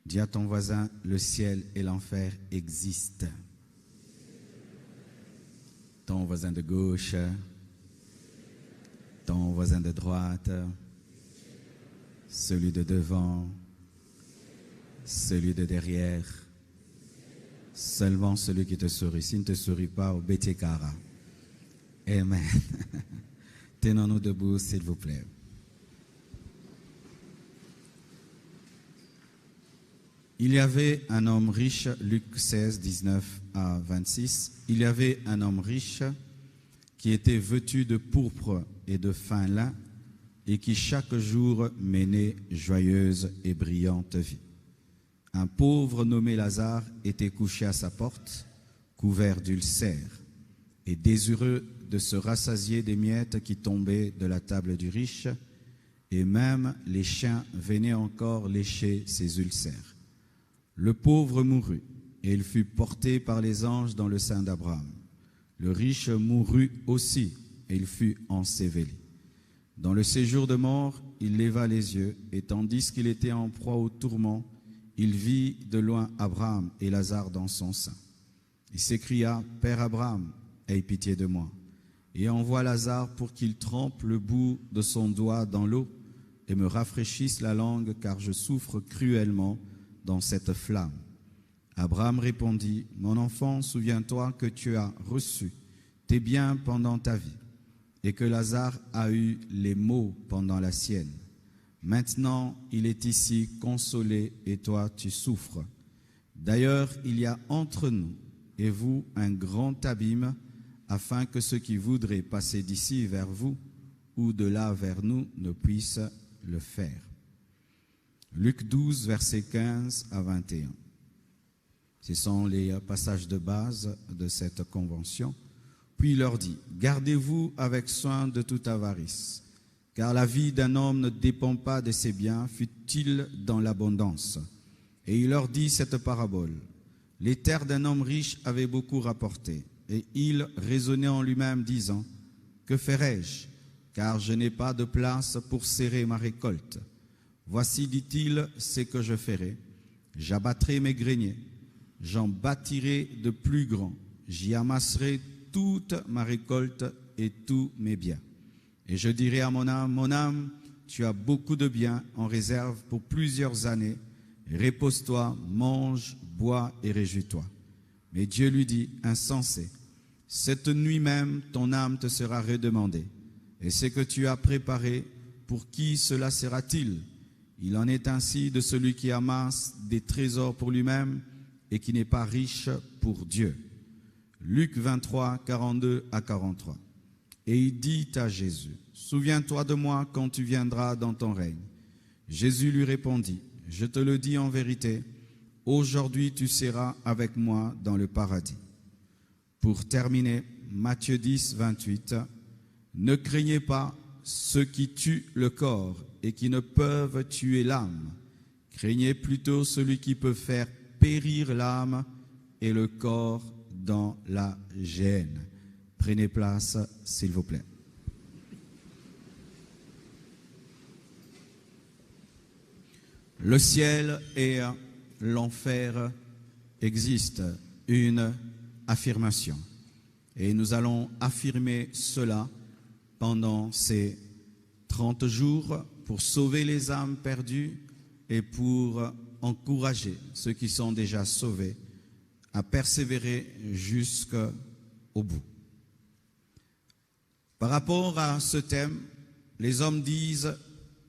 Dis à ton voisin, le ciel et l'enfer existent. Ton voisin de gauche, ton voisin de droite, celui de devant, celui de derrière, seulement celui qui te sourit. S'il ne te sourit pas, au Betekara. Amen. Tenons-nous debout, s'il vous plaît. Il y avait un homme riche, Luc 16, 19 à 26, il y avait un homme riche qui était vêtu de pourpre et de fin lin et qui chaque jour menait joyeuse et brillante vie. Un pauvre nommé Lazare était couché à sa porte, couvert d'ulcères et désireux de se rassasier des miettes qui tombaient de la table du riche, et même les chiens venaient encore lécher ses ulcères. Le pauvre mourut, et il fut porté par les anges dans le sein d'Abraham. Le riche mourut aussi, et il fut enseveli. Dans le séjour de mort, il leva les yeux, et tandis qu'il était en proie au tourment, il vit de loin Abraham et Lazare dans son sein. Il s'écria, « Père Abraham, aie pitié de moi, et envoie Lazare pour qu'il trempe le bout de son doigt dans l'eau et me rafraîchisse la langue, car je souffre cruellement dans cette flamme. » Abraham répondit, « Mon enfant, souviens-toi que tu as reçu tes biens pendant ta vie, et que Lazare a eu les maux pendant la sienne. Maintenant, il est ici consolé, et toi, tu souffres. D'ailleurs, il y a entre nous et vous un grand abîme, afin que ceux qui voudraient passer d'ici vers vous ou de là vers nous ne puissent le faire. » Luc 12, versets 15 à 21. Ce sont les passages de base de cette convention. Puis il leur dit, « Gardez-vous avec soin de toute avarice, car la vie d'un homme ne dépend pas de ses biens, fût-il dans l'abondance. » Et il leur dit cette parabole. Les terres d'un homme riche avaient beaucoup rapporté, et il raisonnait en lui-même, disant, « Que ferai-je, car je n'ai pas de place pour serrer ma récolte. Voici, dit-il, ce que je ferai. J'abattrai mes greniers, j'en bâtirai de plus grands, j'y amasserai toute ma récolte et tous mes biens. Et je dirai à mon âme, tu as beaucoup de biens en réserve pour plusieurs années. Repose-toi, mange, bois et réjouis-toi. » Mais Dieu lui dit, « Insensé, cette nuit même ton âme te sera redemandée. Et ce que tu as préparé, pour qui cela sera-t-il? Il en est ainsi de celui qui amasse des trésors pour lui-même et qui n'est pas riche pour Dieu. » Luc 23, 42 à 43. Et il dit à Jésus, « Souviens-toi de moi quand tu viendras dans ton règne. » Jésus lui répondit, « Je te le dis en vérité, aujourd'hui tu seras avec moi dans le paradis. » Pour terminer, Matthieu 10, 28. « Ne craignez pas ceux qui tuent le corps et qui ne peuvent tuer l'âme. Craignez plutôt celui qui peut faire périr l'âme et le corps dans la géhenne. » Prenez place, s'il vous plaît. Le ciel et l'enfer existent, une affirmation. Et nous allons affirmer cela pendant ces 30 jours pour sauver les âmes perdues et pour encourager ceux qui sont déjà sauvés à persévérer jusqu'au bout. Par rapport à ce thème, les hommes disent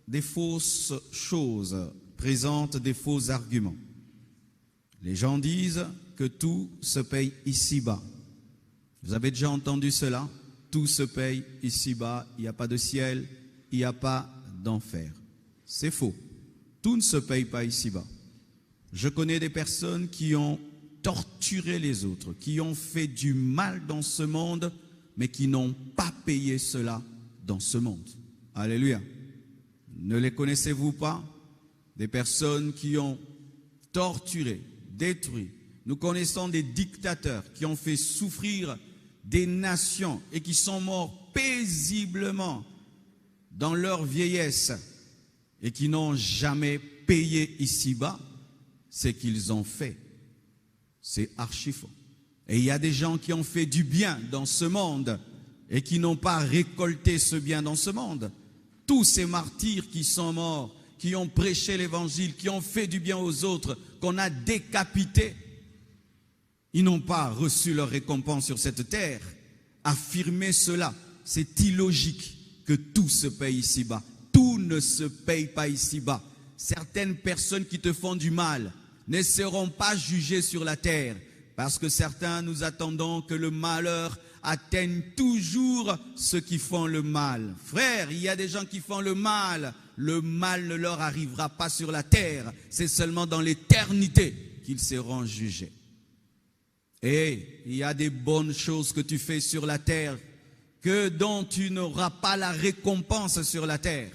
des fausses choses, présentent des faux arguments. Les gens disent que tout se paye ici-bas. Vous avez déjà entendu cela? Tout se paye ici-bas, il n'y a pas de ciel, il n'y a pas d'enfer. C'est faux. Tout ne se paye pas ici-bas. Je connais des personnes qui ont torturé les autres, qui ont fait du mal dans ce monde, mais qui n'ont pas payé cela dans ce monde. Alléluia. Ne les connaissez-vous pas? Des personnes qui ont torturé, détruit. Nous connaissons des dictateurs qui ont fait souffrir des nations et qui sont morts paisiblement dans leur vieillesse et qui n'ont jamais payé ici-bas ce qu'ils ont fait, c'est archi faux. Et il y a des gens qui ont fait du bien dans ce monde et qui n'ont pas récolté ce bien dans ce monde. Tous ces martyrs qui sont morts, qui ont prêché l'évangile, qui ont fait du bien aux autres, qu'on a décapités, ils n'ont pas reçu leur récompense sur cette terre. Affirmer cela, c'est illogique que tout se paye ici-bas. Tout ne se paye pas ici-bas. Certaines personnes qui te font du mal ne seront pas jugées sur la terre, parce que certains, nous attendons que le malheur atteigne toujours ceux qui font le mal. Frère, il y a des gens qui font le mal ne leur arrivera pas sur la terre, c'est seulement dans l'éternité qu'ils seront jugés. Et il y a des bonnes choses que tu fais sur la terre, dont tu n'auras pas la récompense sur la terre.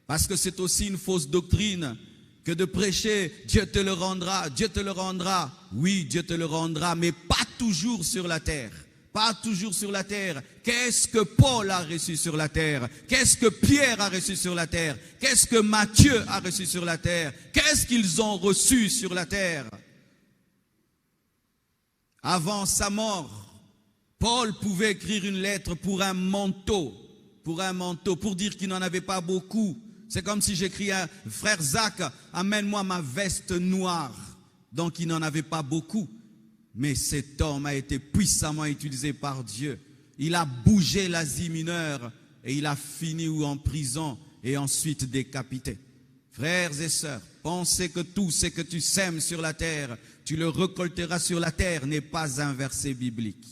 Parce que c'est aussi une fausse doctrine que de prêcher « Dieu te le rendra, Dieu te le rendra ». Oui, Dieu te le rendra, mais pas toujours sur la terre. Pas toujours sur la terre. Qu'est-ce que Paul a reçu sur la terre? Qu'est-ce que Pierre a reçu sur la terre? Qu'est-ce que Matthieu a reçu sur la terre? Qu'est-ce qu'ils ont reçu sur la terre? Avant sa mort, Paul pouvait écrire une lettre pour un manteau, pour dire qu'il n'en avait pas beaucoup. C'est comme si j'écris à frère Zach, amène-moi ma veste noire. Donc il n'en avait pas beaucoup. Mais cet homme a été puissamment utilisé par Dieu. Il a bougé l'Asie mineure et il a fini en prison et ensuite décapité. Frères et sœurs, pensez que tout ce que tu sèmes sur la terre, tu le récolteras sur la terre, n'est pas un verset biblique.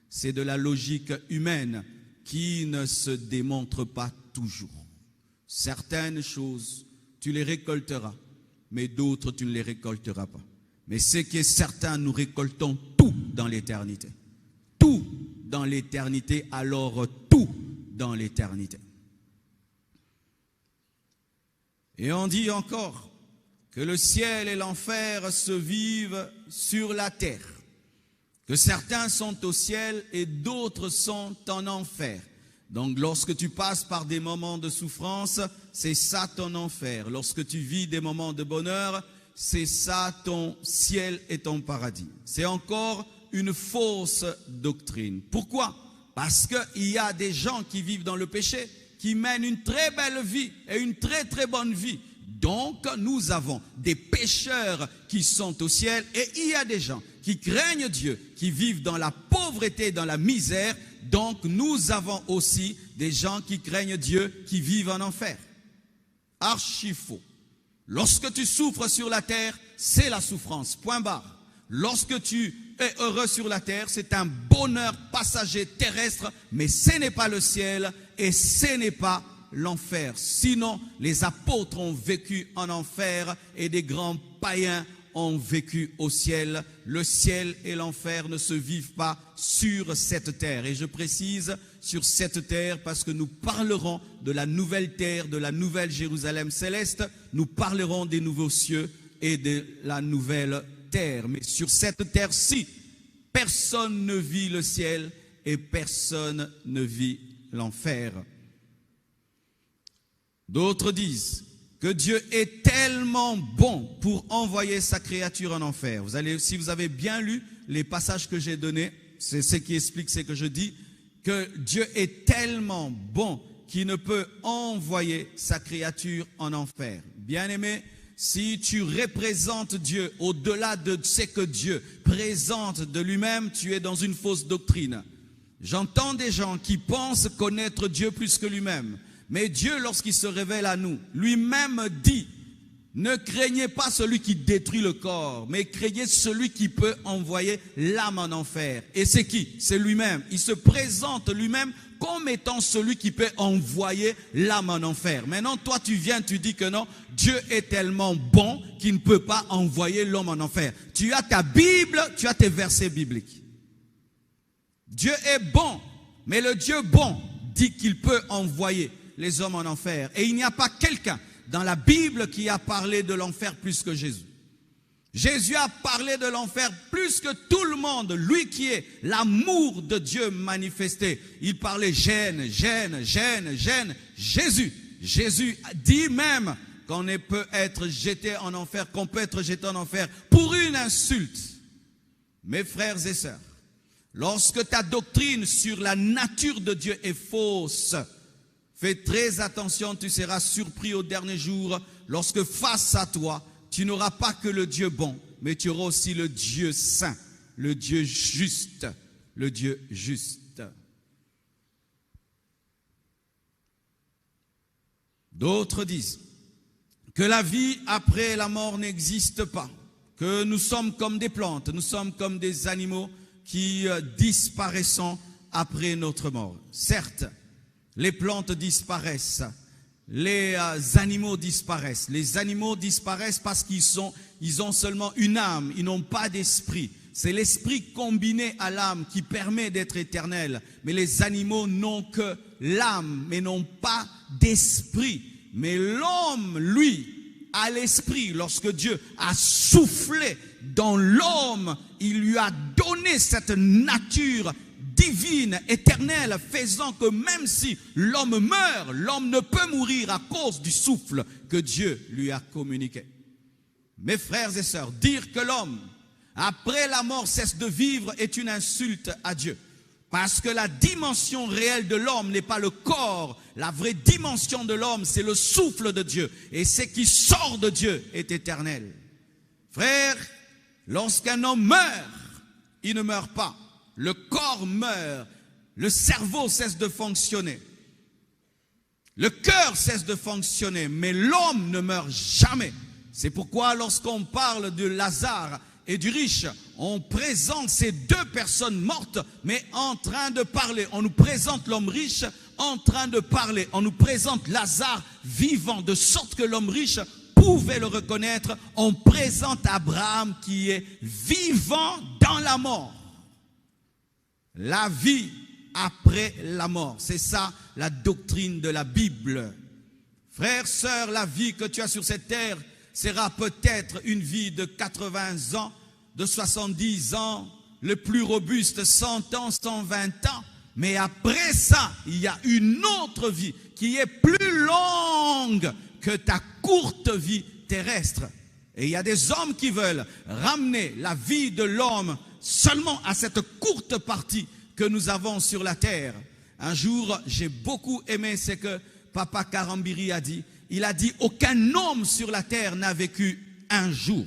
C'est de la logique humaine qui ne se démontre pas toujours. Certaines choses, tu les récolteras, mais d'autres, tu ne les récolteras pas. Mais ce qui est certain, nous récoltons tout dans l'éternité. Tout dans l'éternité, alors tout dans l'éternité. Et on dit encore que le ciel et l'enfer se vivent sur la terre. Que certains sont au ciel et d'autres sont en enfer. Donc lorsque tu passes par des moments de souffrance, c'est ça ton enfer. Lorsque tu vis des moments de bonheur, c'est ça ton ciel et ton paradis. C'est encore une fausse doctrine. Pourquoi? Parce qu'il y a des gens qui vivent dans le péché, qui mènent une très belle vie et une très très bonne vie. Donc nous avons des pécheurs qui sont au ciel et il y a des gens qui craignent Dieu, qui vivent dans la pauvreté, dans la misère. Donc nous avons aussi des gens qui craignent Dieu, qui vivent en enfer. Archi faux. Lorsque tu souffres sur la terre, c'est la souffrance, point barre. Lorsque tu es heureux sur la terre, c'est un bonheur passager terrestre, mais ce n'est pas le ciel et ce n'est pas l'enfer. Sinon, les apôtres ont vécu en enfer et des grands païens ont vécu au ciel. Le ciel et l'enfer ne se vivent pas sur cette terre. Et je précise sur cette terre parce que nous parlerons de la nouvelle terre, de la nouvelle Jérusalem céleste. Nous parlerons des nouveaux cieux et de la nouvelle terre. Mais sur cette terre-ci, personne ne vit le ciel et personne ne vit l'enfer. D'autres disent que Dieu est tellement bon pour envoyer sa créature en enfer. Si vous avez bien lu les passages que j'ai donnés, c'est ce qui explique ce que je dis, que Dieu est tellement bon qu'il ne peut envoyer sa créature en enfer. Bien-aimé, si tu représentes Dieu au-delà de ce que Dieu présente de lui-même, tu es dans une fausse doctrine. J'entends des gens qui pensent connaître Dieu plus que lui-même. Mais Dieu, lorsqu'il se révèle à nous, lui-même dit, ne craignez pas celui qui détruit le corps, mais craignez celui qui peut envoyer l'âme en enfer. Et c'est qui? C'est lui-même. Il se présente lui-même comme étant celui qui peut envoyer l'âme en enfer. Maintenant, toi, tu viens, tu dis que non, Dieu est tellement bon qu'il ne peut pas envoyer l'homme en enfer. Tu as ta Bible, tu as tes versets bibliques. Dieu est bon, mais le Dieu bon dit qu'il peut envoyer les hommes en enfer. Et il n'y a pas quelqu'un dans la Bible qui a parlé de l'enfer plus que Jésus. Jésus a parlé de l'enfer plus que tout le monde. Lui qui est l'amour de Dieu manifesté. Il parlait gêne. Jésus dit même qu'on peut être jeté en enfer, pour une insulte. Mes frères et sœurs, lorsque ta doctrine sur la nature de Dieu est fausse, fais très attention, tu seras surpris au dernier jour, lorsque face à toi, tu n'auras pas que le Dieu bon, mais tu auras aussi le Dieu saint, le Dieu juste, le Dieu juste. D'autres disent que la vie après la mort n'existe pas, que nous sommes comme des plantes, nous sommes comme des animaux qui disparaissent après notre mort. Certes, les plantes disparaissent, les animaux disparaissent. Les animaux disparaissent parce qu'ils ont seulement une âme, ils n'ont pas d'esprit. C'est l'esprit combiné à l'âme qui permet d'être éternel. Mais les animaux n'ont que l'âme, mais n'ont pas d'esprit. Mais l'homme, lui, a l'esprit. Lorsque Dieu a soufflé dans l'homme, il lui a donné cette nature divine, éternelle, faisant que même si l'homme meurt, l'homme ne peut mourir à cause du souffle que Dieu lui a communiqué. Mes frères et sœurs, dire que l'homme, après la mort, cesse de vivre est une insulte à Dieu. Parce que la dimension réelle de l'homme n'est pas le corps. La vraie dimension de l'homme, c'est le souffle de Dieu. Et ce qui sort de Dieu est éternel. Frère, lorsqu'un homme meurt, il ne meurt pas. Le corps meurt. Le cerveau cesse de fonctionner. Le cœur cesse de fonctionner. Mais l'homme ne meurt jamais. C'est pourquoi lorsqu'on parle de Lazare et du riche, on présente ces deux personnes mortes, mais en train de parler. On nous présente l'homme riche en train de parler. On nous présente Lazare vivant, de sorte que l'homme riche pouvait le reconnaître. On présente Abraham qui est vivant dans la mort. La vie après la mort. C'est ça la doctrine de la Bible. Frères, sœurs, la vie que tu as sur cette terre sera peut-être une vie de 80 ans, de 70 ans, le plus robuste 100 ans, 120 ans. Mais après ça, il y a une autre vie qui est plus longue que ta courte vie terrestre. Et il y a des hommes qui veulent ramener la vie de l'homme seulement à cette courte partie que nous avons sur la terre. Un jour, j'ai beaucoup aimé ce que Papa Karambiri a dit. Il a dit, aucun homme sur la terre n'a vécu un jour.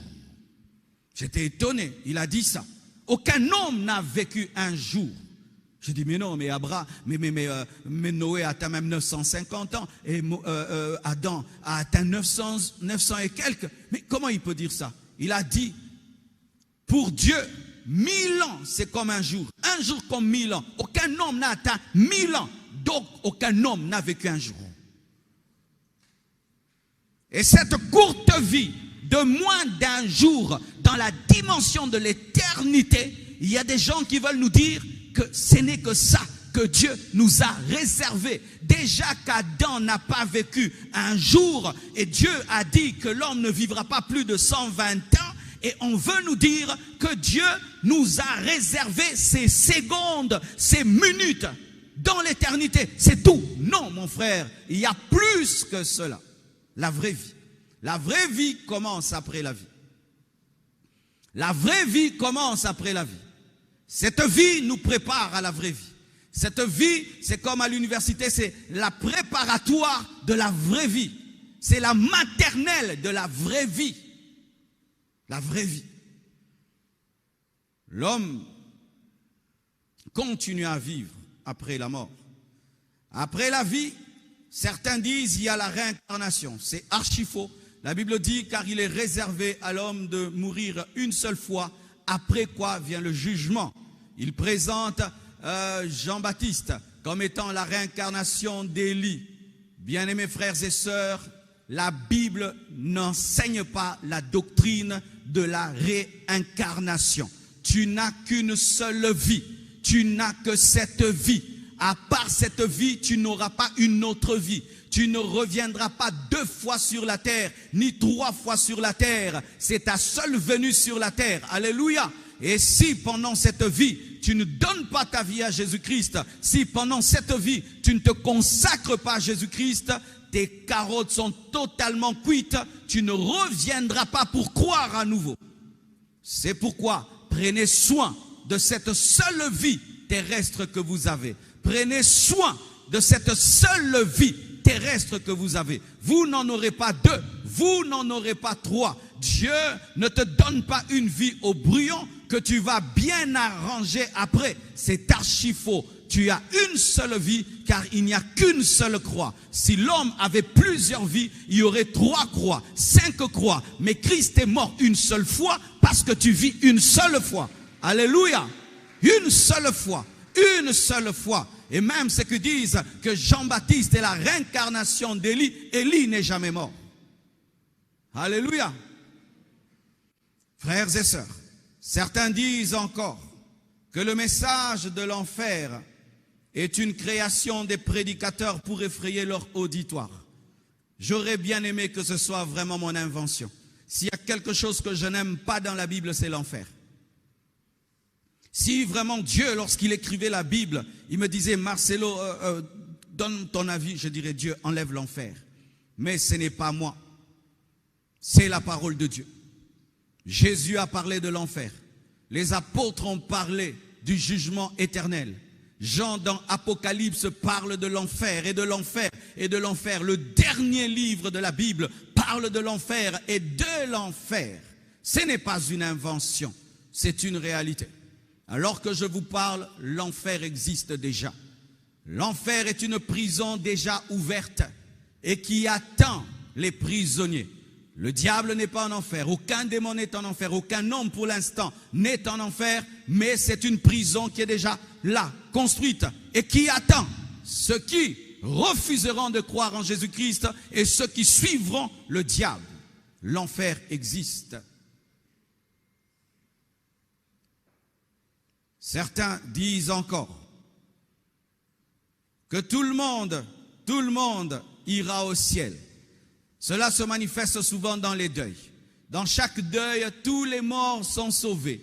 J'étais étonné, il a dit ça. Aucun homme n'a vécu un jour. Je dis, mais non, mais Abraham, mais Noé a atteint même 950 ans, et Adam a atteint 900 et quelques. Mais comment il peut dire ça? Il a dit, pour Dieu, 1000 ans, c'est comme un jour comme 1000 ans. Aucun homme n'a atteint 1000 ans, donc aucun homme n'a vécu un jour. Et cette courte vie de moins d'un jour dans la dimension de l'éternité, il y a des gens qui veulent nous dire que ce n'est que ça que Dieu nous a réservé. Déjà qu'Adam n'a pas vécu un jour et Dieu a dit que l'homme ne vivra pas plus de 120 ans, et on veut nous dire que Dieu nous a réservé ces secondes, ces minutes dans l'éternité. C'est tout. Non, mon frère, il y a plus que cela. La vraie vie. La vraie vie commence après la vie. La vraie vie commence après la vie. Cette vie nous prépare à la vraie vie. Cette vie, c'est comme à l'université, c'est la préparatoire de la vraie vie. C'est la maternelle de la vraie vie. La vraie vie. L'homme continue à vivre après la mort. Après la vie, certains disent il y a la réincarnation. C'est archi faux. La Bible dit car il est réservé à l'homme de mourir une seule fois, après quoi vient le jugement. Il présente Jean-Baptiste comme étant la réincarnation d'Élie. Bien-aimés frères et sœurs, la Bible n'enseigne pas la doctrine de la réincarnation. Tu n'as qu'une seule vie. Tu n'as que cette vie. À part cette vie, tu n'auras pas une autre vie. Tu ne reviendras pas 2 fois sur la terre, ni 3 fois sur la terre. C'est ta seule venue sur la terre. Alléluia. Et si pendant cette vie, tu ne donnes pas ta vie à Jésus-Christ, si pendant cette vie, tu ne te consacres pas à Jésus-Christ, tes carottes sont totalement cuites, tu ne reviendras pas pour croire à nouveau. C'est pourquoi prenez soin de cette seule vie terrestre que vous avez. Prenez soin de cette seule vie terrestre que vous avez. Vous n'en aurez pas deux, vous n'en aurez pas trois. Dieu ne te donne pas une vie au brouillon que tu vas bien arranger après. C'est archi faux. Tu as une seule vie, car il n'y a qu'une seule croix. Si l'homme avait plusieurs vies, il y aurait 3 croix, 5 croix. Mais Christ est mort une seule fois parce que tu vis une seule fois. Alléluia. Une seule fois. Une seule fois. Et même ceux qui disent que Jean-Baptiste est la réincarnation d'Élie, Élie n'est jamais mort. Alléluia. Frères et sœurs, certains disent encore que le message de l'enfer est une création des prédicateurs pour effrayer leur auditoire. J'aurais bien aimé que ce soit vraiment mon invention. S'il y a quelque chose que je n'aime pas dans la Bible, c'est l'enfer. Si vraiment Dieu, lorsqu'il écrivait la Bible, il me disait, Marcelo, donne ton avis, je dirais, Dieu, enlève l'enfer. Mais ce n'est pas moi. C'est la parole de Dieu. Jésus a parlé de l'enfer. Les apôtres ont parlé du jugement éternel. Jean dans Apocalypse parle de l'enfer et de l'enfer et de l'enfer. Le dernier livre de la Bible parle de l'enfer et de l'enfer. Ce n'est pas une invention, c'est une réalité. Alors que je vous parle, l'enfer existe déjà. L'enfer est une prison déjà ouverte et qui attend les prisonniers. Le diable n'est pas en enfer, aucun démon n'est en enfer, aucun homme pour l'instant n'est en enfer, mais c'est une prison qui est déjà là, construite, et qui attend ceux qui refuseront de croire en Jésus-Christ et ceux qui suivront le diable. L'enfer existe. Certains disent encore que tout le monde ira au ciel. Cela se manifeste souvent dans les deuils. Dans chaque deuil, tous les morts sont sauvés.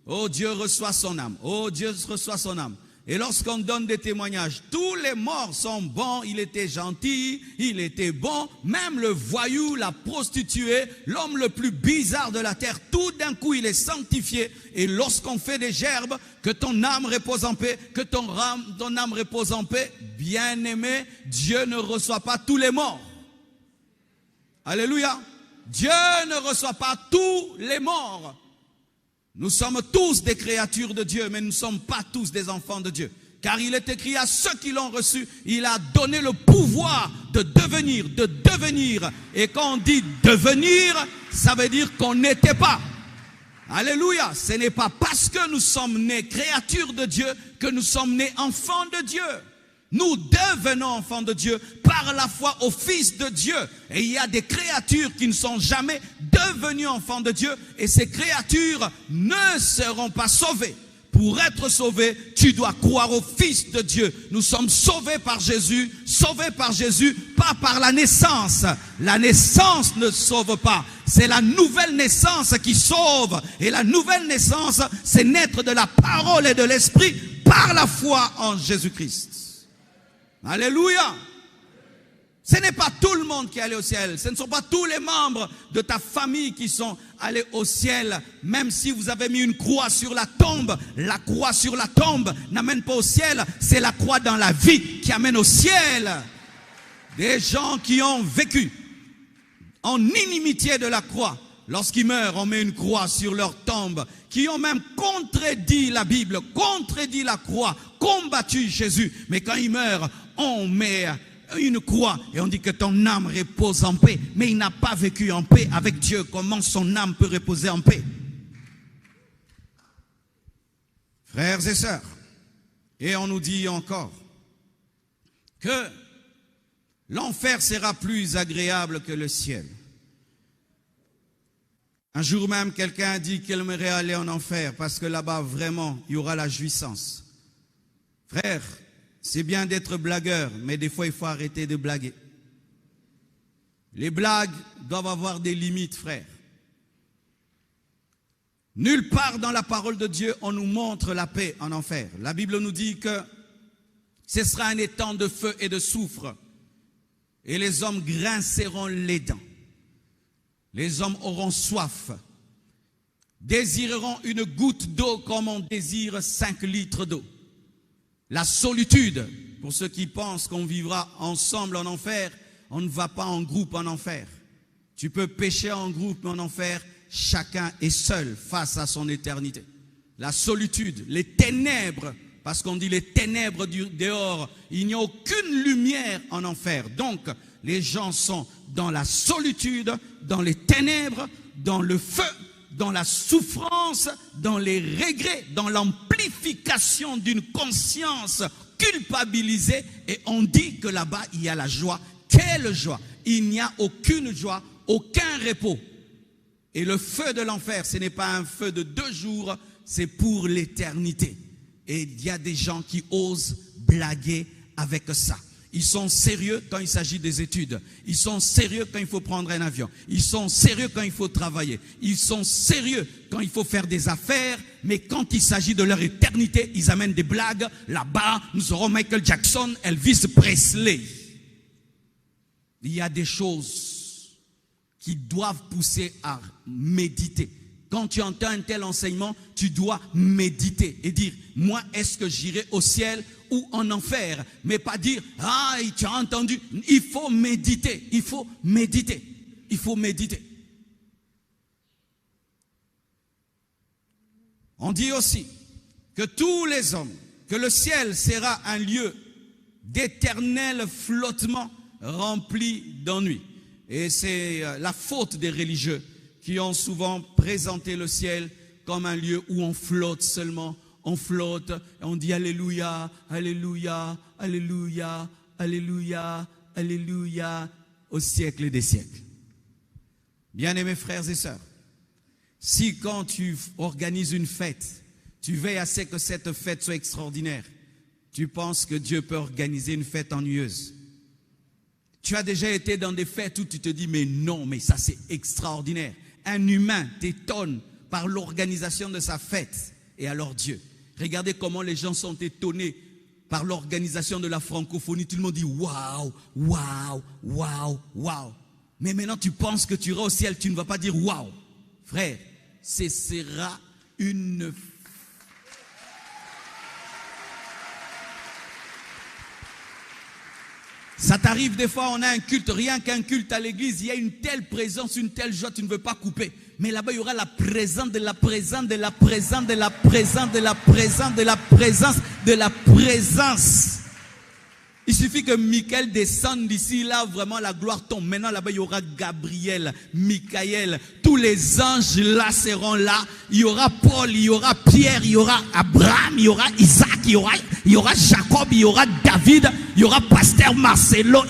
Oh, Dieu reçoit son âme. Oh, Dieu reçoit son âme. Et lorsqu'on donne des témoignages, tous les morts sont bons. Il était gentil, il était bon. Même le voyou, la prostituée, l'homme le plus bizarre de la terre, tout d'un coup, il est sanctifié. Et lorsqu'on fait des gerbes, que ton âme repose en paix, que ton âme repose en paix, bien-aimé, Dieu ne reçoit pas tous les morts. Alléluia. Dieu ne reçoit pas tous les morts. Nous sommes tous des créatures de Dieu, mais nous ne sommes pas tous des enfants de Dieu. Car il est écrit à ceux qui l'ont reçu, il a donné le pouvoir de devenir. Et quand on dit devenir, ça veut dire qu'on n'était pas. Alléluia. Ce n'est pas parce que nous sommes nés créatures de Dieu que nous sommes nés enfants de Dieu. Nous devenons enfants de Dieu par la foi au Fils de Dieu. Et il y a des créatures qui ne sont jamais devenues enfants de Dieu. Et ces créatures ne seront pas sauvées. Pour être sauvé, tu dois croire au Fils de Dieu. Nous sommes sauvés par Jésus, pas par la naissance. La naissance ne sauve pas. C'est la nouvelle naissance qui sauve. Et la nouvelle naissance, c'est naître de la parole et de l'esprit par la foi en Jésus-Christ. Alléluia. Ce n'est pas tout le monde qui est allé au ciel. Ce ne sont pas tous les membres de ta famille qui sont allés au ciel. Même si vous avez mis une croix sur la tombe, la croix sur la tombe n'amène pas au ciel. C'est la croix dans la vie qui amène au ciel. Des gens qui ont vécu en inimitié de la croix. Lorsqu'ils meurent, on met une croix sur leur tombe. Qui ont même contredit la Bible, contredit la croix, combattu Jésus. Mais quand ils meurent, on met une croix et on dit que ton âme repose en paix. Mais il n'a pas vécu en paix avec Dieu. Comment son âme peut reposer en paix? Frères et sœurs, et on nous dit encore que l'enfer sera plus agréable que le ciel. Un jour même, quelqu'un a dit qu'il aimerait aller en enfer parce que là-bas, vraiment, il y aura la jouissance. Frère, c'est bien d'être blagueur, mais des fois, il faut arrêter de blaguer. Les blagues doivent avoir des limites, frère. Nulle part dans la parole de Dieu, on nous montre la paix en enfer. La Bible nous dit que ce sera un étang de feu et de soufre. et les hommes grinceront les dents. Les hommes auront soif, désireront une goutte d'eau comme on désire 5 litres d'eau. La solitude, pour ceux qui pensent qu'on vivra ensemble en enfer, on ne va pas en groupe en enfer. Tu peux pécher en groupe en enfer, chacun est seul face à son éternité. La solitude, les ténèbres, parce qu'on dit les ténèbres du dehors, il n'y a aucune lumière en enfer. Donc, les gens sont dans la solitude, dans les ténèbres, dans le feu, dans la souffrance, dans les regrets, dans l'amplification d'une conscience culpabilisée. Et on dit que là-bas, il y a la joie. Quelle joie! Il n'y a aucune joie, aucun repos. Et le feu de l'enfer, ce n'est pas un feu de 2 jours, c'est pour l'éternité. Et il y a des gens qui osent blaguer avec ça. Ils sont sérieux quand il s'agit des études. Ils sont sérieux quand il faut prendre un avion. Ils sont sérieux quand il faut travailler. Ils sont sérieux quand il faut faire des affaires. Mais quand il s'agit de leur éternité, ils amènent des blagues. Là-bas, nous aurons Michael Jackson, Elvis Presley. Il y a des choses qui doivent pousser à méditer. Quand tu entends un tel enseignement, tu dois méditer et dire, moi, est-ce que j'irai au ciel ou en enfer? Mais pas dire, ah, tu as entendu. Il faut méditer, il faut méditer, il faut méditer. On dit aussi que tous les hommes, que le ciel sera un lieu d'éternel flottement rempli d'ennui. Et c'est la faute des religieux qui ont souvent présenté le ciel comme un lieu où on flotte seulement. On flotte, et on dit Alléluia, Alléluia, Alléluia, Alléluia, Alléluia, au siècle des siècles. Bien-aimés frères et sœurs, si quand tu organises une fête, tu veilles à ce que cette fête soit extraordinaire, tu penses que Dieu peut organiser une fête ennuyeuse. Tu as déjà été dans des fêtes où tu te dis, mais non, mais ça c'est extraordinaire. Un humain t'étonne par l'organisation de sa fête. Et alors Dieu, regardez comment les gens sont étonnés par l'organisation de la francophonie. Tout le monde dit, waouh, waouh, waouh, waouh. Mais maintenant tu penses que tu iras au ciel, tu ne vas pas dire waouh. Frère, ce sera une... Ça t'arrive des fois, on a un culte, rien qu'un culte à l'église, il y a une telle présence, une telle joie, tu ne veux pas couper. Mais là-bas, il y aura la présence de la présence, de la présence, de la présence, de la présence, de la présence, de la présence. Il suffit que Michael descende d'ici, là, vraiment la gloire tombe. Maintenant, là-bas, il y aura Gabriel, Michael, tous les anges là seront là. Il y aura Paul, il y aura Pierre, il y aura Abraham, il y aura Isaac, il y aura Jacob, il y aura David, il y aura Pasteur Marcelo.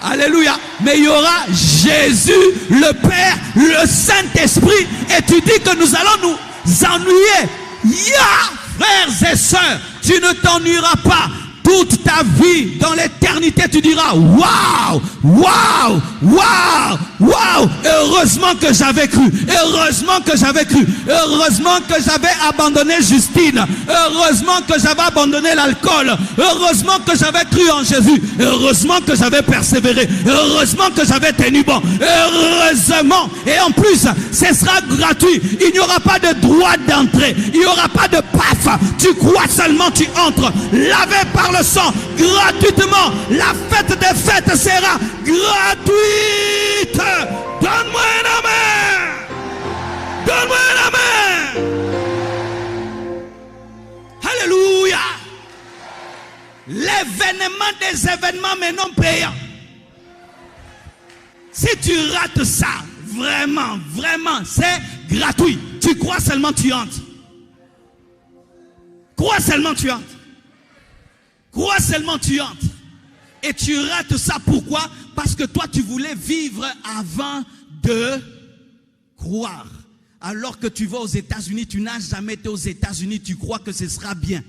Alléluia. Mais il y aura Jésus, le Père, le Saint-Esprit. Et tu dis que nous allons nous ennuyer. Frères et sœurs, tu ne t'ennuieras pas. Toute ta vie, dans l'éternité, tu diras, waouh, waouh, waouh, waouh. Heureusement que j'avais cru. Heureusement que j'avais cru. Heureusement que j'avais abandonné Justine. Heureusement que j'avais abandonné l'alcool. Heureusement que j'avais cru en Jésus. Heureusement que j'avais persévéré. Heureusement que j'avais tenu bon. Heureusement. Et en plus, ce sera gratuit. Il n'y aura pas de droit d'entrée. Il n'y aura pas de paf. Tu crois seulement, tu entres. Lavé par le sang, gratuitement. La fête des fêtes sera gratuite. Donne-moi un amen. Donne-moi un amen. Alléluia. L'événement des événements, mais non payants. Si tu rates ça, vraiment, vraiment, c'est gratuit. Tu crois seulement, tu entres. Crois seulement, tu entres. Crois seulement, tu entres. Et tu rates ça, pourquoi? Parce que toi, tu voulais vivre avant de croire. Alors que tu vas aux États-Unis, tu n'as jamais été aux États-Unis, tu crois que ce sera bien.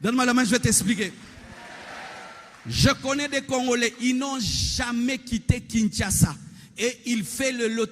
Donne-moi la main, je vais t'expliquer. Je connais des Congolais, ils n'ont jamais quitté Kinshasa. Et ils font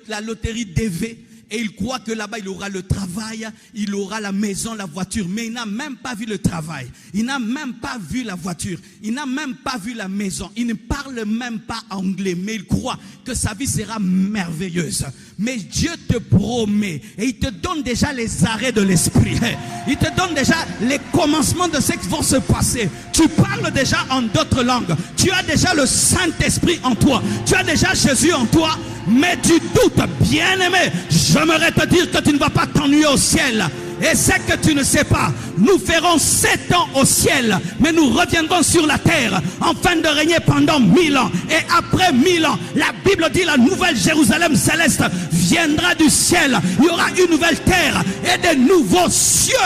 la loterie DV. Et il croit que là-bas, il aura le travail, il aura la maison, la voiture. Mais il n'a même pas vu le travail. Il n'a même pas vu la voiture. Il n'a même pas vu la maison. Il ne parle même pas anglais. Mais il croit que sa vie sera merveilleuse. Mais Dieu te promet. Et il te donne déjà les arrêts de l'esprit. Il te donne déjà les commencements de ce qui vont se passer. Tu parles déjà en d'autres langues. Tu as déjà le Saint-Esprit en toi. Tu as déjà Jésus en toi. Mais tu doutes, bien-aimé. J'aimerais te dire que tu ne vas pas t'ennuyer au ciel. Et c'est que tu ne sais pas. Nous ferons 7 ans au ciel, mais nous reviendrons sur la terre afin de régner pendant 1000 ans. Et après 1000 ans, la Bible dit la nouvelle Jérusalem céleste viendra du ciel. Il y aura une nouvelle terre et de nouveaux cieux.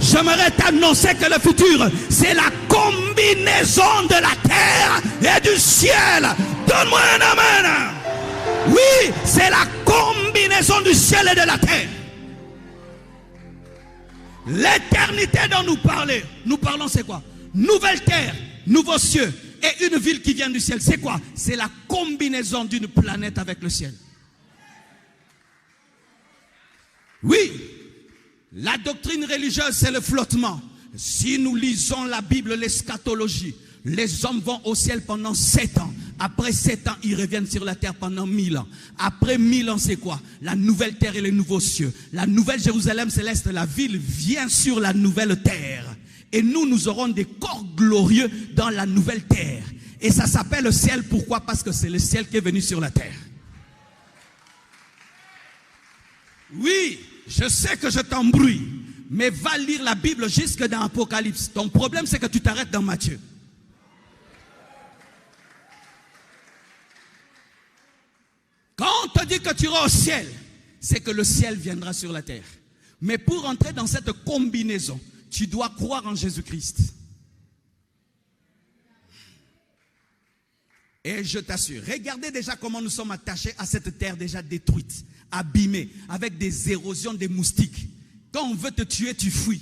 J'aimerais t'annoncer que le futur, c'est la combinaison de la terre et du ciel. Donne-moi un amen. Oui, c'est la combinaison du ciel et de la terre. L'éternité dont nous parlons, c'est quoi? Nouvelle terre, nouveaux cieux et une ville qui vient du ciel. C'est quoi? C'est la combinaison d'une planète avec le ciel. Oui, la doctrine religieuse, c'est le flottement. Si nous lisons la Bible, l'eschatologie, les hommes vont au ciel pendant 7 ans. Après 7 ans, ils reviennent sur la terre pendant 1000 ans. Après 1000 ans, c'est quoi? La nouvelle terre et les nouveaux cieux. La nouvelle Jérusalem céleste, la ville vient sur la nouvelle terre. Et nous aurons des corps glorieux dans la nouvelle terre. Et ça s'appelle le ciel. Pourquoi? Parce que c'est le ciel qui est venu sur la terre. Oui, je sais que je t'embrouille. Mais va lire la Bible jusque dans Apocalypse. Ton problème, c'est que tu t'arrêtes dans Matthieu. Quand on te dit que tu iras au ciel, c'est que le ciel viendra sur la terre. Mais pour entrer dans cette combinaison, tu dois croire en Jésus-Christ. Et je t'assure, regardez déjà comment nous sommes attachés à cette terre déjà détruite, abîmée, avec des érosions, des moustiques. Quand on veut te tuer, tu fuis.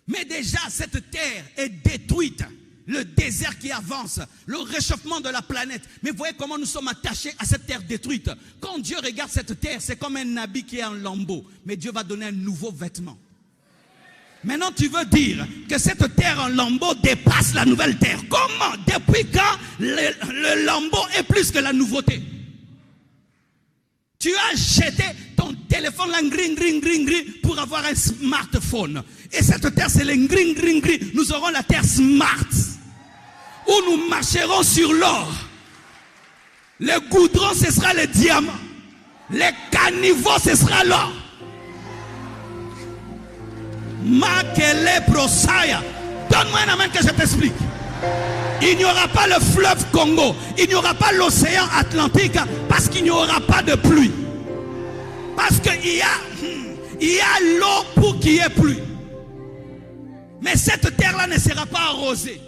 Mais déjà, cette terre est détruite. Le désert qui avance, le réchauffement de la planète. Mais voyez comment nous sommes attachés à cette terre détruite. Quand Dieu regarde cette terre, c'est comme un habit qui est en lambeau. Mais Dieu va donner un nouveau vêtement. Maintenant, tu veux dire que cette terre en lambeau dépasse la nouvelle terre. Comment? Depuis quand le lambeau est plus que la nouveauté? Tu as jeté ton téléphone là, gring, gring, gring, gring, pour avoir un smartphone. Et cette terre, c'est le gring, gring, gring. Nous aurons la terre smart, où nous marcherons sur l'or. Le goudron, ce sera le diamant. Les caniveaux, ce sera l'or. Makele prosaya. Donne-moi un amen que je t'explique. Il n'y aura pas le fleuve Congo. Il n'y aura pas l'océan Atlantique parce qu'il n'y aura pas de pluie. Parce qu'il y a l'eau pour qu'il y ait pluie. Mais cette terre-là ne sera pas arrosée.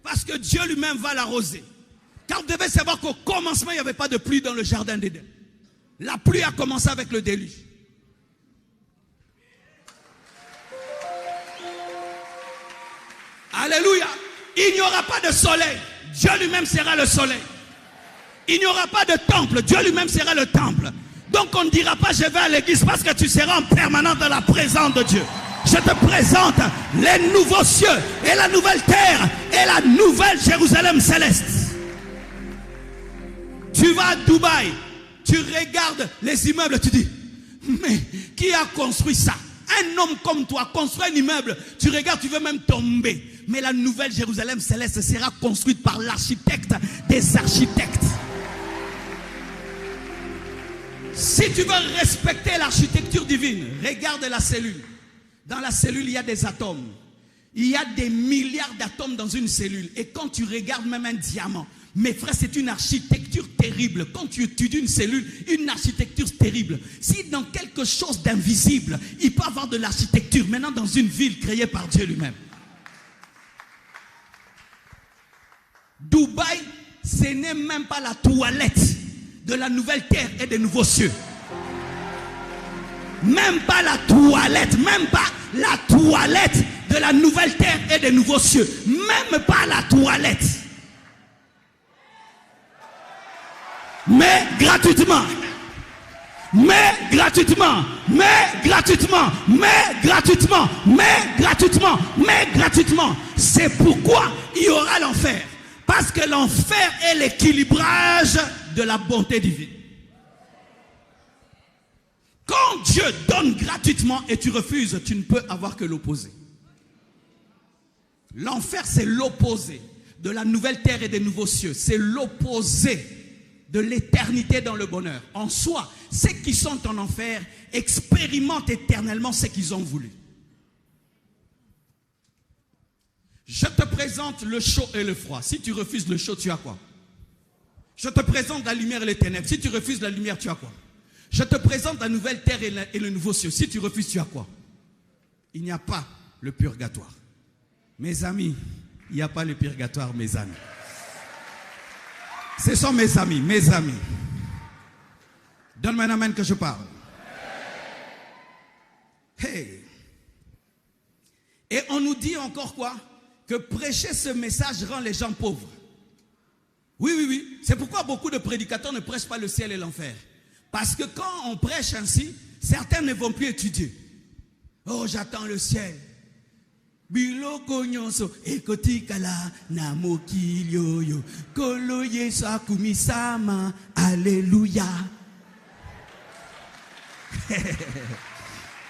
Parce que Dieu lui-même va l'arroser. Car vous devez savoir qu'au commencement, il n'y avait pas de pluie dans le jardin d'Éden. La pluie a commencé avec le déluge. Alléluia. Il n'y aura pas de soleil. Dieu lui-même sera le soleil. Il n'y aura pas de temple. Dieu lui-même sera le temple. Donc on ne dira pas je vais à l'église parce que tu seras en permanence dans la présence de Dieu. Je te présente les nouveaux cieux et la nouvelle terre et la nouvelle Jérusalem céleste. Tu vas à Dubaï, tu regardes les immeubles, tu dis, mais qui a construit ça? Un homme comme toi construit un immeuble, tu regardes, tu veux même tomber. Mais la nouvelle Jérusalem céleste sera construite par l'architecte des architectes. Si tu veux respecter l'architecture divine, regarde la cellule. Dans la cellule, il y a des atomes. Il y a des milliards d'atomes dans une cellule. Et quand tu regardes même un diamant, mes frères, c'est une architecture terrible. Quand tu étudies une cellule, une architecture terrible. Si dans quelque chose d'invisible, il peut y avoir de l'architecture, maintenant dans une ville créée par Dieu lui-même. Dubaï, ce n'est même pas la toilette de la nouvelle terre et des nouveaux cieux. Même pas la toilette, même pas la toilette de la nouvelle terre et des nouveaux cieux. Même pas la toilette. mais gratuitement. Mais gratuitement, mais gratuitement, mais gratuitement, mais gratuitement, mais gratuitement. C'est pourquoi il y aura l'enfer. Parce que l'enfer est l'équilibrage de la bonté divine. Quand Dieu donne gratuitement et tu refuses, tu ne peux avoir que l'opposé. L'enfer, c'est l'opposé de la nouvelle terre et des nouveaux cieux. C'est l'opposé de l'éternité dans le bonheur. En soi, ceux qui sont en enfer expérimentent éternellement ce qu'ils ont voulu. Je te présente le chaud et le froid. Si tu refuses le chaud, tu as quoi? Je te présente la lumière et les ténèbres. Si tu refuses la lumière, tu as quoi? Je te présente la nouvelle terre et le nouveau ciel. Si tu refuses, tu as quoi? Il n'y a pas le purgatoire. Mes amis, il n'y a pas le purgatoire, mes amis. Ce sont mes amis, mes amis. Donne-moi un amen que je parle. Hey. Et on nous dit encore quoi? Que prêcher ce message rend les gens pauvres. Oui, oui, oui. C'est pourquoi beaucoup de prédicateurs ne prêchent pas le ciel et l'enfer. Parce que quand on prêche ainsi, certains ne vont plus étudier. Oh, j'attends le ciel. Biloko nyonso ekotikala na mokili oyo kolo Yesu akumisama alléluia.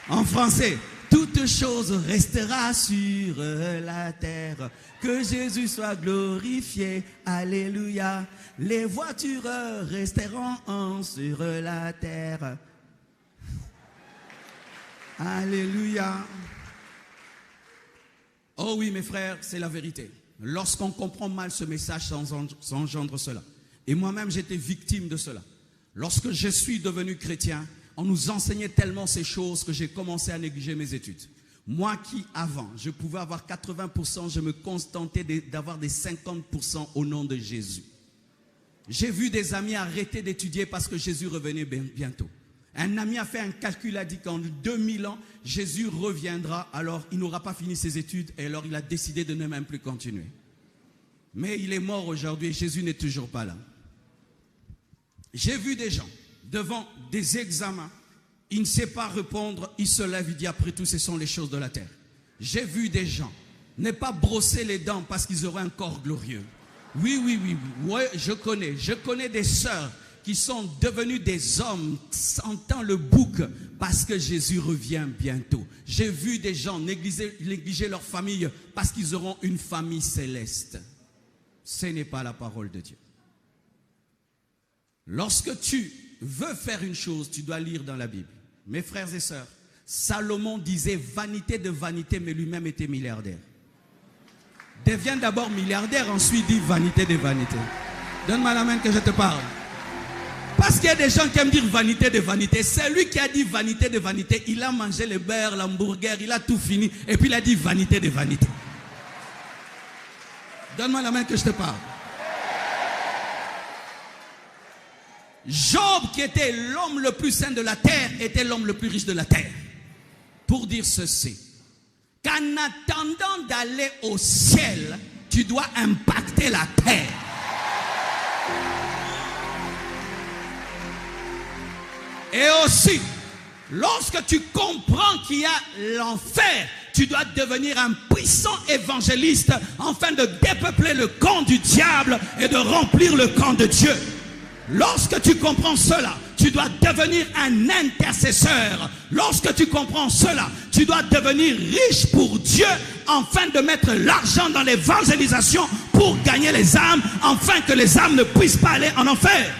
En français, toute chose restera sur la terre. Que Jésus soit glorifié, alléluia. Les voitures resteront sur la terre. Alléluia. Oh oui, mes frères, c'est la vérité. Lorsqu'on comprend mal ce message, ça engendre cela. Et moi-même, j'étais victime de cela. Lorsque je suis devenu chrétien, on nous enseignait tellement ces choses que j'ai commencé à négliger mes études. Moi qui, avant, je pouvais avoir 80%, je me contentais d'avoir des 50% au nom de Jésus. J'ai vu des amis arrêter d'étudier parce que Jésus revenait bientôt. Un ami a fait un calcul, a dit qu'en 2000 ans, Jésus reviendra, alors il n'aura pas fini ses études et alors il a décidé de ne même plus continuer. Mais il est mort aujourd'hui et Jésus n'est toujours pas là. J'ai vu des gens devant des examens, il ne sait pas répondre, il se lève, il dit après tout, ce sont les choses de la terre. J'ai vu des gens ne pas brosser les dents parce qu'ils auraient un corps glorieux. Oui, oui, oui, oui, ouais, je connais des sœurs qui sont devenus des hommes sentant le bouc parce que Jésus revient bientôt. J'ai vu des gens négliger leur famille parce qu'ils auront une famille céleste. Ce n'est pas la parole de Dieu. Lorsque tu veux faire une chose, tu dois lire dans la Bible. Mes frères et sœurs, Salomon disait vanité de vanité, mais lui-même était milliardaire. Deviens d'abord milliardaire, ensuite dis vanité de vanité. Donne-moi la main que je te parle. Parce qu'il y a des gens qui aiment dire vanité de vanité. C'est lui qui a dit vanité de vanité. Il a mangé le beurre, l'hamburger, il a tout fini. Et puis il a dit vanité de vanité. Donne-moi la main que je te parle. Job, qui était l'homme le plus saint de la terre, était l'homme le plus riche de la terre. Pour dire ceci, qu'en attendant d'aller au ciel, tu dois impacter la terre. Et aussi, lorsque tu comprends qu'il y a l'enfer, tu dois devenir un puissant évangéliste afin de dépeupler le camp du diable et de remplir le camp de Dieu. Lorsque tu comprends cela, tu dois devenir un intercesseur. Lorsque tu comprends cela, tu dois devenir riche pour Dieu afin de mettre l'argent dans l'évangélisation pour gagner les âmes, afin que les âmes ne puissent pas aller en enfer.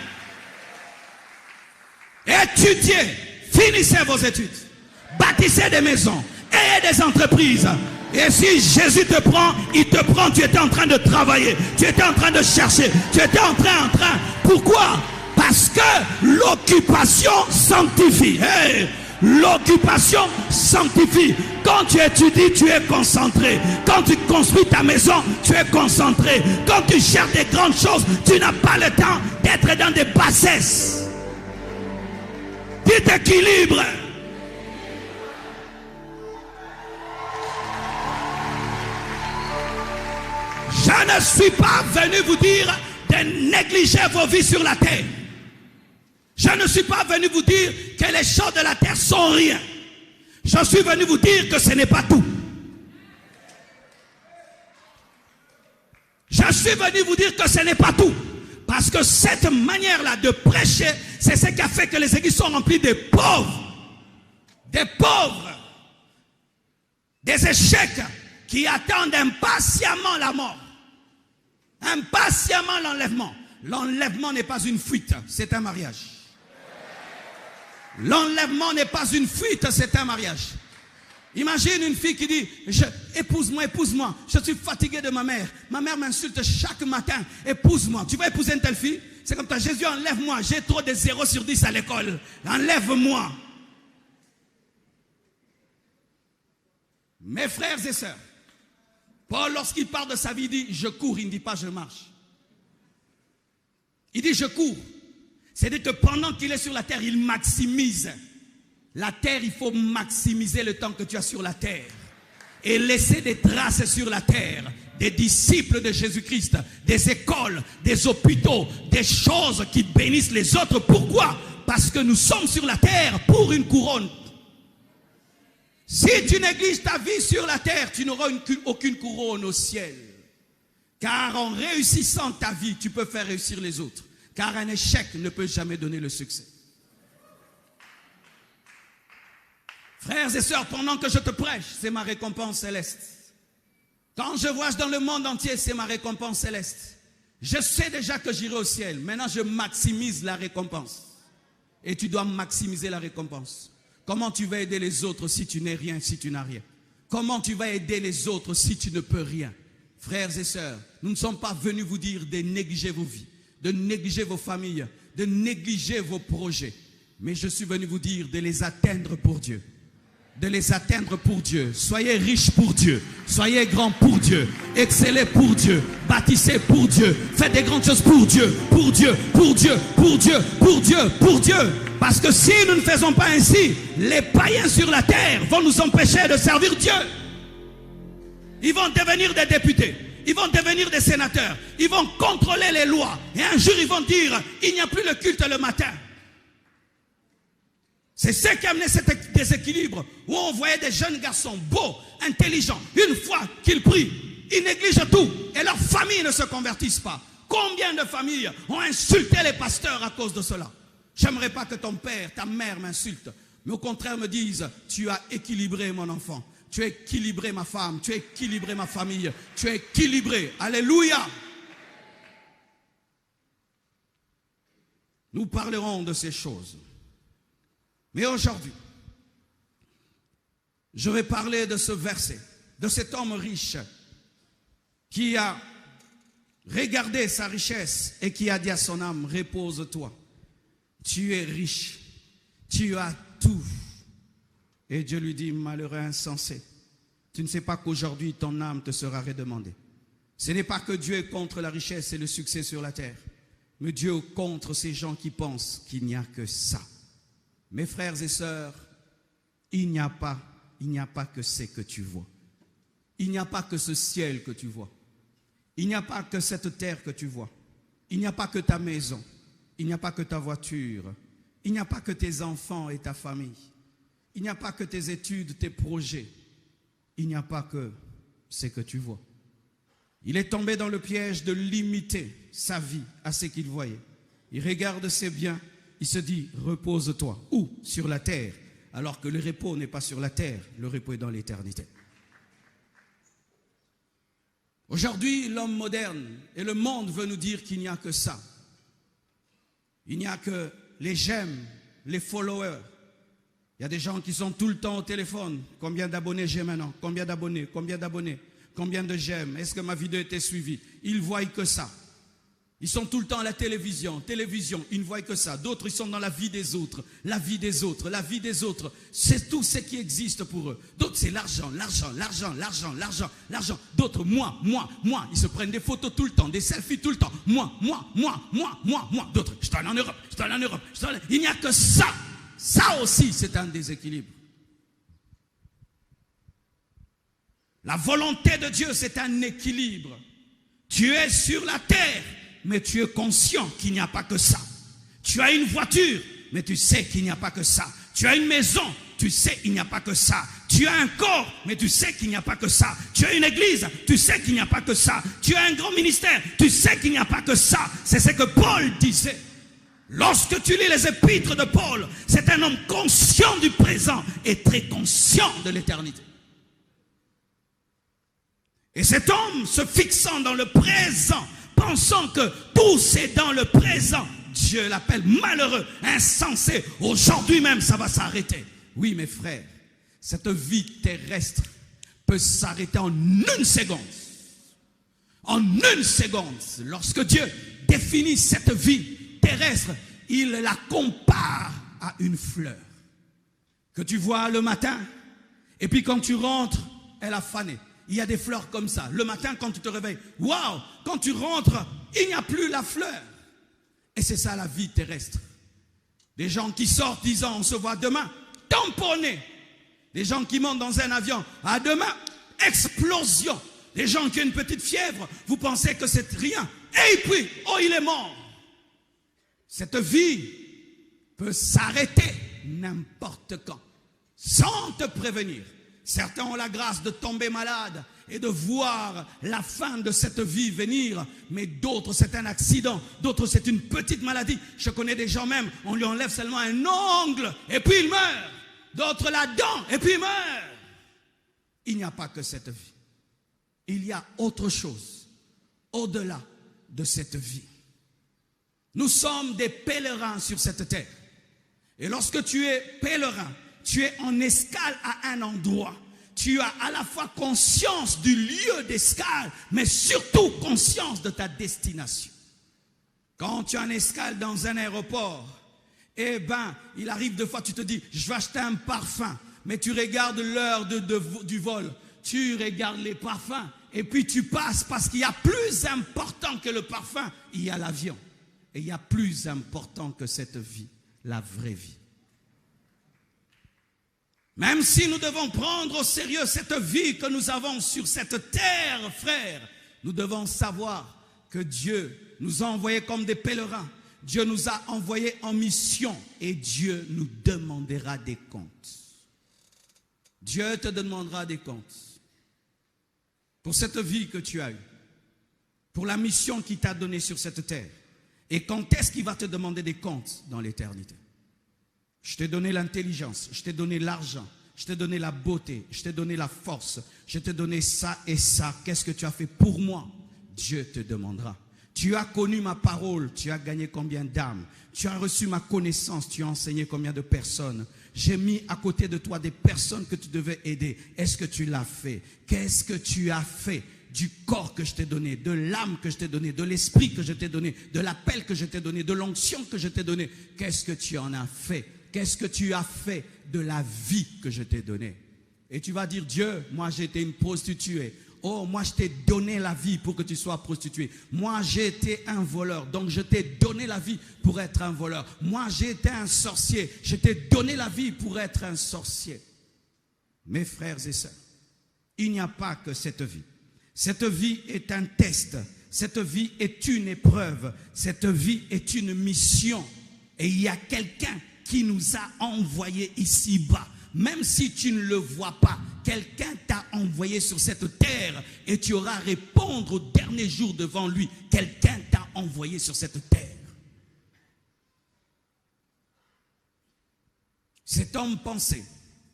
Étudiez, finissez vos études, bâtissez des maisons, ayez des entreprises. Et si Jésus te prend, il te prend, tu étais en train de travailler, tu étais en train de chercher, tu étais en train. Pourquoi? Parce que l'occupation sanctifie. Hey, l'occupation sanctifie. Quand tu étudies, tu es concentré. Quand tu construis ta maison, tu es concentré. Quand tu cherches des grandes choses, tu n'as pas le temps d'être dans des bassesses. Dites équilibre. Je ne suis pas venu vous dire de négliger vos vies sur la terre. Je ne suis pas venu vous dire que les choses de la terre sont rien. Je suis venu vous dire que ce n'est pas tout. Je suis venu vous dire que ce n'est pas tout. Parce que cette manière-là de prêcher, c'est ce qui a fait que les églises sont remplies de pauvres. Des pauvres. Des échecs qui attendent impatiemment la mort. Impatiemment l'enlèvement. L'enlèvement n'est pas une fuite, c'est un mariage. L'enlèvement n'est pas une fuite, c'est un mariage. Imagine une fille qui dit, épouse-moi, épouse-moi, je suis fatigué de ma mère. Ma mère m'insulte chaque matin, épouse-moi. Tu vas épouser une telle fille? C'est comme ça, Jésus, enlève-moi, j'ai trop de 0 sur 10 à l'école. Enlève-moi. Mes frères et sœurs, Paul, lorsqu'il parle de sa vie, il dit, je cours, il ne dit pas je marche. Il dit, je cours. C'est-à-dire que pendant qu'il est sur la terre, il maximise. La terre, il faut maximiser le temps que tu as sur la terre. Et laisser des traces sur la terre. Des disciples de Jésus-Christ, des écoles, des hôpitaux, des choses qui bénissent les autres. Pourquoi? Parce que nous sommes sur la terre pour une couronne. Si tu négliges ta vie sur la terre, tu n'auras aucune couronne au ciel. Car en réussissant ta vie, tu peux faire réussir les autres. Car un échec ne peut jamais donner le succès. Frères et sœurs, pendant que je te prêche, c'est ma récompense céleste. Quand je voyage dans le monde entier, c'est ma récompense céleste. Je sais déjà que j'irai au ciel. Maintenant, je maximise la récompense. Et tu dois maximiser la récompense. Comment tu vas aider les autres si tu n'es rien, si tu n'as rien? Comment tu vas aider les autres si tu ne peux rien? Frères et sœurs, nous ne sommes pas venus vous dire de négliger vos vies, de négliger vos familles, de négliger vos projets. Mais je suis venu vous dire de les atteindre pour Dieu. De les atteindre pour Dieu. Soyez riches pour Dieu. Soyez grands pour Dieu. Excellez pour Dieu. Bâtissez pour Dieu. Faites des grandes choses pour Dieu. Pour Dieu. Pour Dieu. Pour Dieu. Pour Dieu. Pour Dieu. Parce que si nous ne faisons pas ainsi, les païens sur la terre vont nous empêcher de servir Dieu. Ils vont devenir des députés. Ils vont devenir des sénateurs. Ils vont contrôler les lois. Et un jour, ils vont dire, il n'y a plus le culte le matin. C'est ce qui a amené cet déséquilibre où on voyait des jeunes garçons beaux, intelligents. Une fois qu'ils prient, ils négligent tout et leurs familles ne se convertissent pas. Combien de familles ont insulté les pasteurs à cause de cela? J'aimerais pas que ton père, ta mère m'insulte, mais au contraire me disent, tu as équilibré mon enfant, tu as équilibré ma femme, tu as équilibré ma famille, tu as équilibré. Alléluia! Nous parlerons de ces choses. Mais aujourd'hui, je vais parler de ce verset, de cet homme riche qui a regardé sa richesse et qui a dit à son âme, repose-toi, tu es riche, tu as tout. Et Dieu lui dit, malheureux insensé, tu ne sais pas qu'aujourd'hui ton âme te sera redemandée. Ce n'est pas que Dieu est contre la richesse et le succès sur la terre, mais Dieu est contre ces gens qui pensent qu'il n'y a que ça. Mes frères et sœurs, il n'y a pas que ce que tu vois. Il n'y a pas que ce ciel que tu vois. Il n'y a pas que cette terre que tu vois. Il n'y a pas que ta maison. Il n'y a pas que ta voiture. Il n'y a pas que tes enfants et ta famille. Il n'y a pas que tes études, tes projets. Il n'y a pas que ce que tu vois. Il est tombé dans le piège de limiter sa vie à ce qu'il voyait. Il regarde ses biens. Il se dit, repose-toi. Où? Sur la terre. Alors que le repos n'est pas sur la terre, le repos est dans l'éternité. Aujourd'hui, l'homme moderne et le monde veut nous dire qu'il n'y a que ça. Il n'y a que les j'aime, les followers. Il y a des gens qui sont tout le temps au téléphone. Combien d'abonnés j'ai maintenant? Combien d'abonnés? Combien d'abonnés? Combien de j'aime? Est-ce que ma vidéo a été suivie? Ils ne voient que ça. Ils sont tout le temps à la télévision, ils ne voient que ça. D'autres, ils sont dans la vie des autres, la vie des autres, la vie des autres. C'est tout ce qui existe pour eux. D'autres, c'est l'argent, l'argent, l'argent, l'argent, l'argent, l'argent. D'autres, moi. Ils se prennent des photos tout le temps, des selfies tout le temps. Moi. D'autres, je suis allé en Europe, Il n'y a que ça. Ça aussi, c'est un déséquilibre. La volonté de Dieu, c'est un équilibre. Tu es sur la terre, mais tu es conscient qu'il n'y a pas que ça. Tu as une voiture, mais tu sais qu'il n'y a pas que ça. Tu as une maison, tu sais qu'il n'y a pas que ça. Tu as un corps, mais tu sais qu'il n'y a pas que ça. Tu as une église, tu sais qu'il n'y a pas que ça. Tu as un grand ministère, tu sais qu'il n'y a pas que ça. C'est ce que Paul disait. Lorsque tu lis les épîtres de Paul, c'est un homme conscient du présent et très conscient de l'éternité. Et cet homme se fixant dans le présent, pensant que tout c'est dans le présent, Dieu l'appelle malheureux, insensé. Aujourd'hui même, ça va s'arrêter. Oui, mes frères, cette vie terrestre peut s'arrêter en une seconde. En une seconde, lorsque Dieu définit cette vie terrestre, il la compare à une fleur que tu vois le matin, et puis quand tu rentres, elle a fané. Il y a des fleurs comme ça. Le matin, quand tu te réveilles, waouh, quand tu rentres, il n'y a plus la fleur. Et c'est ça la vie terrestre. Des gens qui sortent disant, on se voit demain, tamponnés. Des gens qui montent dans un avion, à demain, explosion. Des gens qui ont une petite fièvre, vous pensez que c'est rien. Et puis, oh, il est mort. Cette vie peut s'arrêter n'importe quand, sans te prévenir. Certains ont la grâce de tomber malade et de voir la fin de cette vie venir, mais d'autres c'est un accident, d'autres c'est une petite maladie. Je connais des gens même, on lui enlève seulement un ongle et puis il meurt. D'autres la dent et puis il meurt. Il n'y a pas que cette vie. Il y a autre chose au-delà de cette vie. Nous sommes des pèlerins sur cette terre. Et lorsque tu es pèlerin, tu es en escale à un endroit. Tu as à la fois conscience du lieu d'escale, mais surtout conscience de ta destination. Quand tu es en escale dans un aéroport, eh ben, il arrive deux fois, tu te dis, je vais acheter un parfum. Mais tu regardes l'heure du vol, tu regardes les parfums, et puis tu passes parce qu'il y a plus important que le parfum, il y a l'avion. Et il y a plus important que cette vie, la vraie vie. Même si nous devons prendre au sérieux cette vie que nous avons sur cette terre, frères, nous devons savoir que Dieu nous a envoyés comme des pèlerins. Dieu nous a envoyés en mission et Dieu nous demandera des comptes. Dieu te demandera des comptes pour cette vie que tu as eue, pour la mission qu'il t'a donnée sur cette terre. Et quand est-ce qu'il va te demander des comptes dans l'éternité? Je t'ai donné l'intelligence, je t'ai donné l'argent, je t'ai donné la beauté, je t'ai donné la force, je t'ai donné ça et ça. Qu'est-ce que tu as fait pour moi? Dieu te demandera. Tu as connu ma parole, tu as gagné combien d'âmes? Tu as reçu ma connaissance, tu as enseigné combien de personnes? J'ai mis à côté de toi des personnes que tu devais aider. Est-ce que tu l'as fait? Qu'est-ce que tu as fait du corps que je t'ai donné, de l'âme que je t'ai donné, de l'esprit que je t'ai donné, de l'appel que je t'ai donné, de l'onction que je t'ai donné? Qu'est-ce que tu en as fait? Qu'est-ce que tu as fait de la vie que je t'ai donnée? Et tu vas dire, Dieu, moi j'ai été une prostituée. Oh, moi je t'ai donné la vie pour que tu sois prostituée. Moi j'ai été un voleur, donc je t'ai donné la vie pour être un voleur. Moi j'ai été un sorcier, je t'ai donné la vie pour être un sorcier. Mes frères et sœurs, il n'y a pas que cette vie. Cette vie est un test, cette vie est une épreuve, cette vie est une mission. Et il y a quelqu'un qui nous a envoyés ici-bas. Même si tu ne le vois pas, quelqu'un t'a envoyé sur cette terre et tu auras à répondre au dernier jour devant lui. Quelqu'un t'a envoyé sur cette terre. Cet homme pensait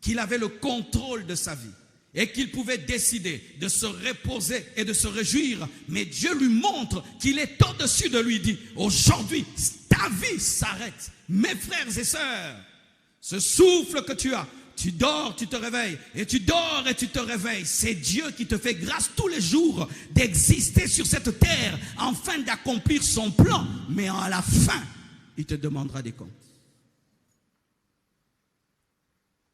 qu'il avait le contrôle de sa vie et qu'il pouvait décider de se reposer et de se réjouir. Mais Dieu lui montre qu'il est au-dessus de lui. Il dit, aujourd'hui, ta vie s'arrête. Mes frères et sœurs, ce souffle que tu as, tu dors, tu te réveilles, et tu dors et tu te réveilles. C'est Dieu qui te fait grâce tous les jours d'exister sur cette terre, afin d'accomplir son plan. Mais à la fin, il te demandera des comptes.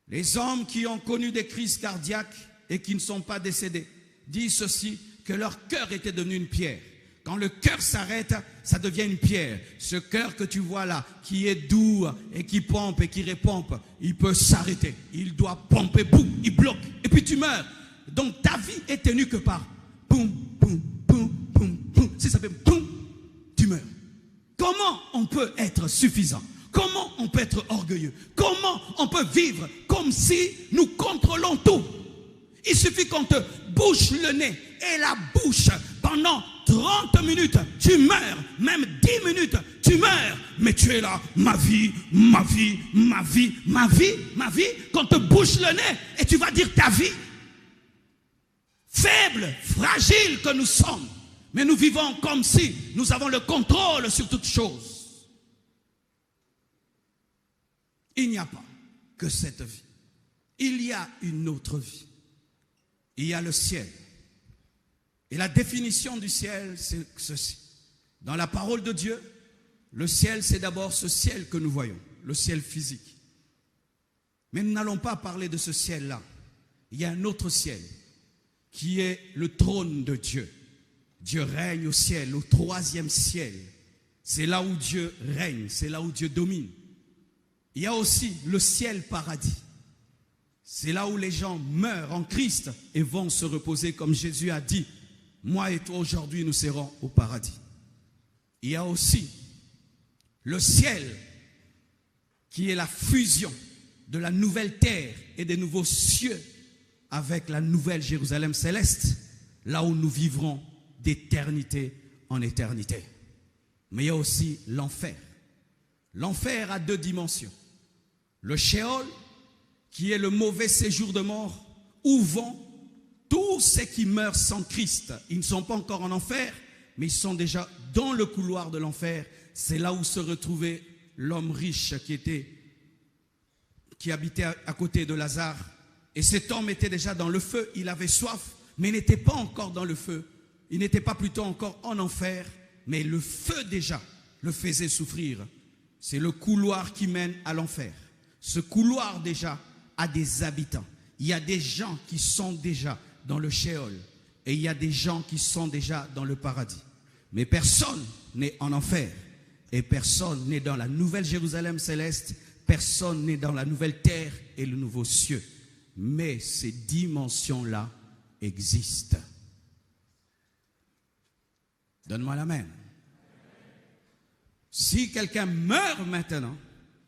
Les hommes qui ont connu des crises cardiaques et qui ne sont pas décédés disent ceci, que leur cœur était devenu une pierre. Quand le cœur s'arrête, ça devient une pierre. Ce cœur que tu vois là, qui est doux et qui pompe et qui repompe, il peut s'arrêter. Il doit pomper, boum, il bloque. Et puis tu meurs. Donc ta vie est tenue que par boum, boum, boum, boum, boum. Si ça fait boum, tu meurs. Comment on peut être suffisant? Comment on peut être orgueilleux? Comment on peut vivre comme si nous contrôlons tout? Il suffit qu'on te bouche le nez et la bouche pendant 30 minutes, tu meurs, même 10 minutes, tu meurs, mais tu es là, ma vie, ma vie, ma vie, ma vie, ma vie, qu'on te bouche le nez et tu vas dire ta vie. Faible, fragile que nous sommes, mais nous vivons comme si nous avons le contrôle sur toutes choses. Il n'y a pas que cette vie. Il y a une autre vie. Il y a le ciel. Et la définition du ciel, c'est ceci. Dans la parole de Dieu, le ciel, c'est d'abord ce ciel que nous voyons, le ciel physique. Mais nous n'allons pas parler de ce ciel-là. Il y a un autre ciel qui est le trône de Dieu. Dieu règne au ciel, au troisième ciel. C'est là où Dieu règne, c'est là où Dieu domine. Il y a aussi le ciel paradis. C'est là où les gens meurent en Christ et vont se reposer comme Jésus a dit. Moi et toi aujourd'hui nous serons au paradis. Il y a aussi le ciel qui est la fusion de la nouvelle terre et des nouveaux cieux avec la nouvelle Jérusalem céleste, là où nous vivrons d'éternité en éternité. Mais il y a aussi l'enfer. L'enfer a deux dimensions. Le Sheol, qui est le mauvais séjour de mort, où vont tous ceux qui meurent sans Christ. Ils ne sont pas encore en enfer, mais ils sont déjà dans le couloir de l'enfer. C'est là où se retrouvait l'homme riche qui habitait à côté de Lazare. Et cet homme était déjà dans le feu, il avait soif, mais il n'était pas encore dans le feu. Il n'était pas plutôt encore en enfer, mais le feu déjà le faisait souffrir. C'est le couloir qui mène à l'enfer. Ce couloir déjà a des habitants. Il y a des gens qui sont déjà dans le Sheol et il y a des gens qui sont déjà dans le paradis. Mais personne n'est en enfer et personne n'est dans la nouvelle Jérusalem céleste, personne n'est dans la nouvelle terre et le nouveau cieux. Mais ces dimensions-là existent. Donne-moi l'amen. Si quelqu'un meurt maintenant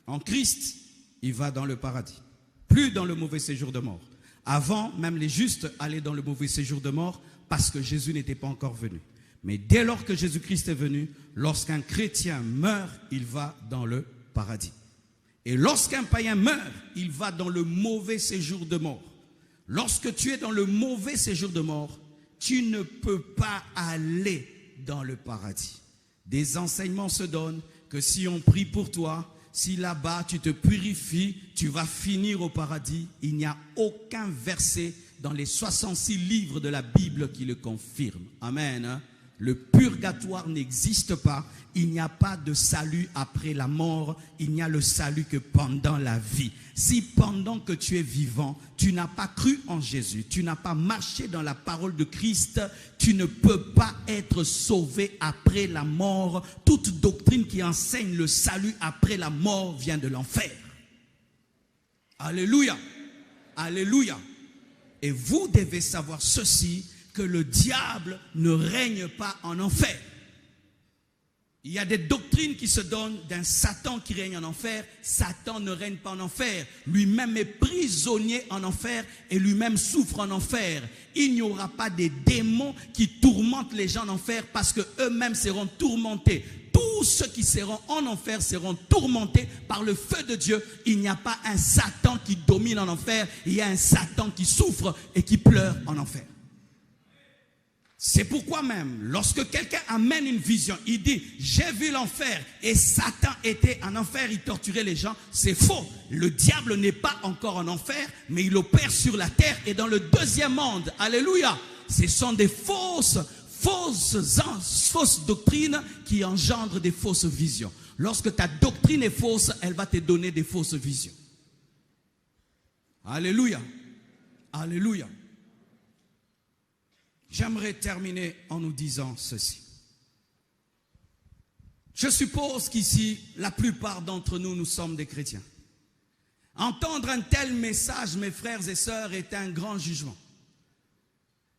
en Christ, il va dans le paradis, plus dans le mauvais séjour de mort. Avant, même les justes allaient dans le mauvais séjour de mort parce que Jésus n'était pas encore venu. Mais dès lors que Jésus-Christ est venu, lorsqu'un chrétien meurt, il va dans le paradis. Et lorsqu'un païen meurt, il va dans le mauvais séjour de mort. Lorsque tu es dans le mauvais séjour de mort, tu ne peux pas aller dans le paradis. Des enseignements se donnent que si on prie pour toi, si là-bas tu te purifies, tu vas finir au paradis. Il n'y a aucun verset dans les 66 livres de la Bible qui le confirme. Amen. Le purgatoire n'existe pas. Il n'y a pas de salut après la mort. Il n'y a le salut que pendant la vie. Si pendant que tu es vivant, tu n'as pas cru en Jésus, tu n'as pas marché dans la parole de Christ, tu ne peux pas être sauvé après la mort. Toute doctrine qui enseigne le salut après la mort vient de l'enfer. Alléluia. Alléluia. Et vous devez savoir ceci, que le diable ne règne pas en enfer. Il y a des doctrines qui se donnent d'un Satan qui règne en enfer. Satan ne règne pas en enfer. Lui-même est prisonnier en enfer et lui-même souffre en enfer. Il n'y aura pas des démons qui tourmentent les gens en enfer parce qu'eux-mêmes seront tourmentés. Tous ceux qui seront en enfer seront tourmentés par le feu de Dieu. Il n'y a pas un Satan qui domine en enfer. Il y a un Satan qui souffre et qui pleure en enfer. C'est pourquoi même, lorsque quelqu'un amène une vision, il dit, j'ai vu l'enfer et Satan était en enfer, il torturait les gens. C'est faux. Le diable n'est pas encore en enfer, mais il opère sur la terre et dans le deuxième monde. Alléluia. Ce sont des fausses doctrines qui engendrent des fausses visions. Lorsque ta doctrine est fausse, elle va te donner des fausses visions. Alléluia. Alléluia. J'aimerais terminer en nous disant ceci. Je suppose qu'ici, la plupart d'entre nous, nous sommes des chrétiens. Entendre un tel message, mes frères et sœurs, est un grand jugement.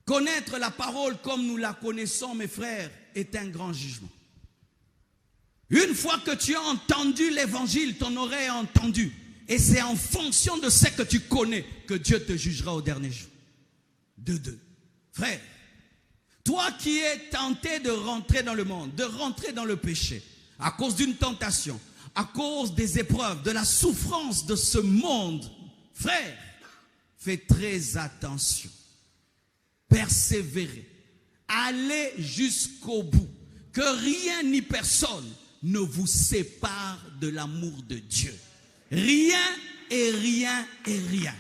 Connaître la parole comme nous la connaissons, mes frères, est un grand jugement. Une fois que tu as entendu l'évangile, ton oreille a entendu. Et c'est en fonction de ce que tu connais que Dieu te jugera au dernier jour. De deux. Frère, toi qui es tenté de rentrer dans le monde, de rentrer dans le péché, à cause d'une tentation, à cause des épreuves, de la souffrance de ce monde, frère, fais très attention. Persévérez. Allez jusqu'au bout. Que rien ni personne ne vous sépare de l'amour de Dieu. Rien et rien et rien.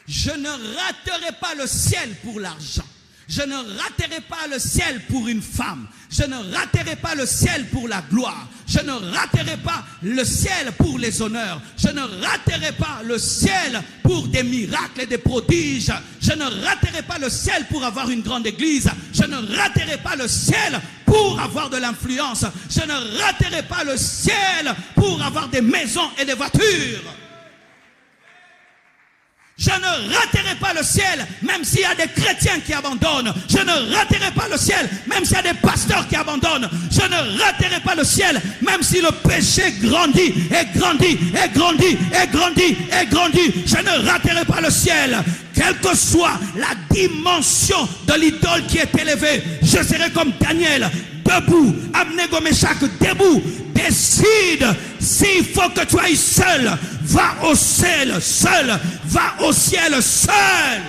Je ne raterai pas le ciel pour l'argent. Je ne raterai pas le ciel pour une femme. Je ne raterai pas le ciel pour la gloire. Je ne raterai pas le ciel pour les honneurs. Je ne raterai pas le ciel pour des miracles et des prodiges. Je ne raterai pas le ciel pour avoir une grande église. Je ne raterai pas le ciel pour avoir de l'influence. Je ne raterai pas le ciel pour avoir des maisons et des voitures. Je ne raterai pas le ciel, même s'il y a des chrétiens qui abandonnent. Je ne raterai pas le ciel, même s'il y a des pasteurs qui abandonnent. Je ne raterai pas le ciel, même si le péché grandit et grandit et grandit et grandit et grandit. Je ne raterai pas le ciel. Quelle que soit la dimension de l'idole qui est élevée, je serai comme Daniel, debout, Abnego Meshach, debout. Décide, s'il faut que tu ailles seul, va au ciel seul, va au ciel seul.